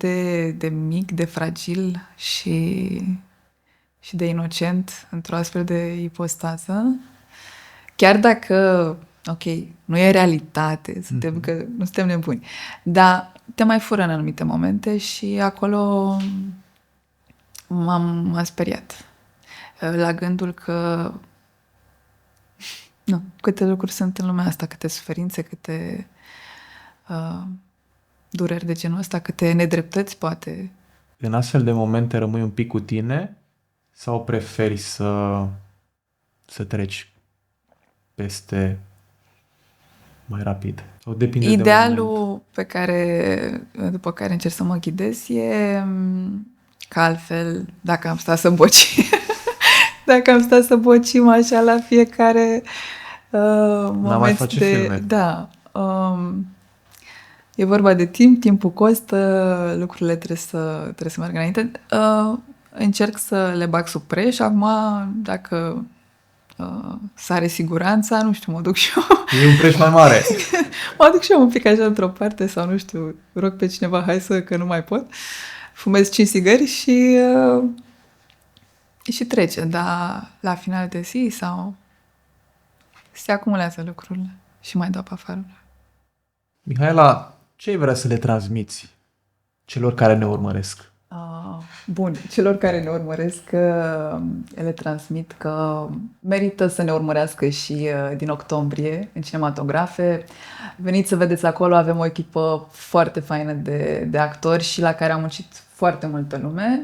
de mic, de fragil și de inocent într-o astfel de ipostază, chiar dacă, ok, nu e realitate, că nu suntem nebuni, dar te mai fură în anumite momente și acolo m-am speriat. la gândul că nu, câte lucruri sunt în lumea asta, câte suferințe, câte dureri de genul ăsta, câte nedreptăți, poate. În astfel de momente rămâi un pic cu tine sau preferi să treci peste mai rapid? Sau depinde de moment? Idealul după care încerc să mă ghidez e că altfel, dacă am stat să boci, dacă am stat să bocim așa la fiecare moment mai face filme. Da. E vorba de timp, timpul costă, lucrurile trebuie să meargă înainte. Încerc să le bag sub preș. Acum, dacă sare siguranța, nu știu, mă duc și eu. E un preț mai mare. Mă duc și eu un pic așa într-o parte sau, nu știu, rog pe cineva, hai că nu mai pot. Fumez 5 țigări și trece. Dar la final de zi sau se acumulează lucrurile și mai dau pe afară. Mihaela, ce ai vrea să le transmiți celor care ne urmăresc? Bun, celor care ne urmăresc le transmit că merită să ne urmărească și din octombrie în cinematografe. Veniți să vedeți acolo, avem o echipă foarte faină de actori și la care a muncit foarte multă lume.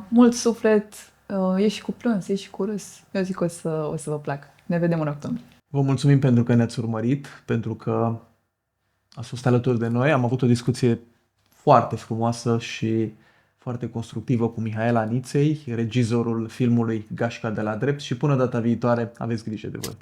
Mult suflet, e și cu plâns, e și cu râs. Eu zic că o să vă placă. Ne vedem în octombrie. Vă mulțumim pentru că ne-ați urmărit, pentru că ați fost alături de noi. Am avut o discuție foarte frumoasă și foarte constructivă cu Mihaela Niței, regizorul filmului Gașca de la Drept, și până data viitoare aveți grijă de voi.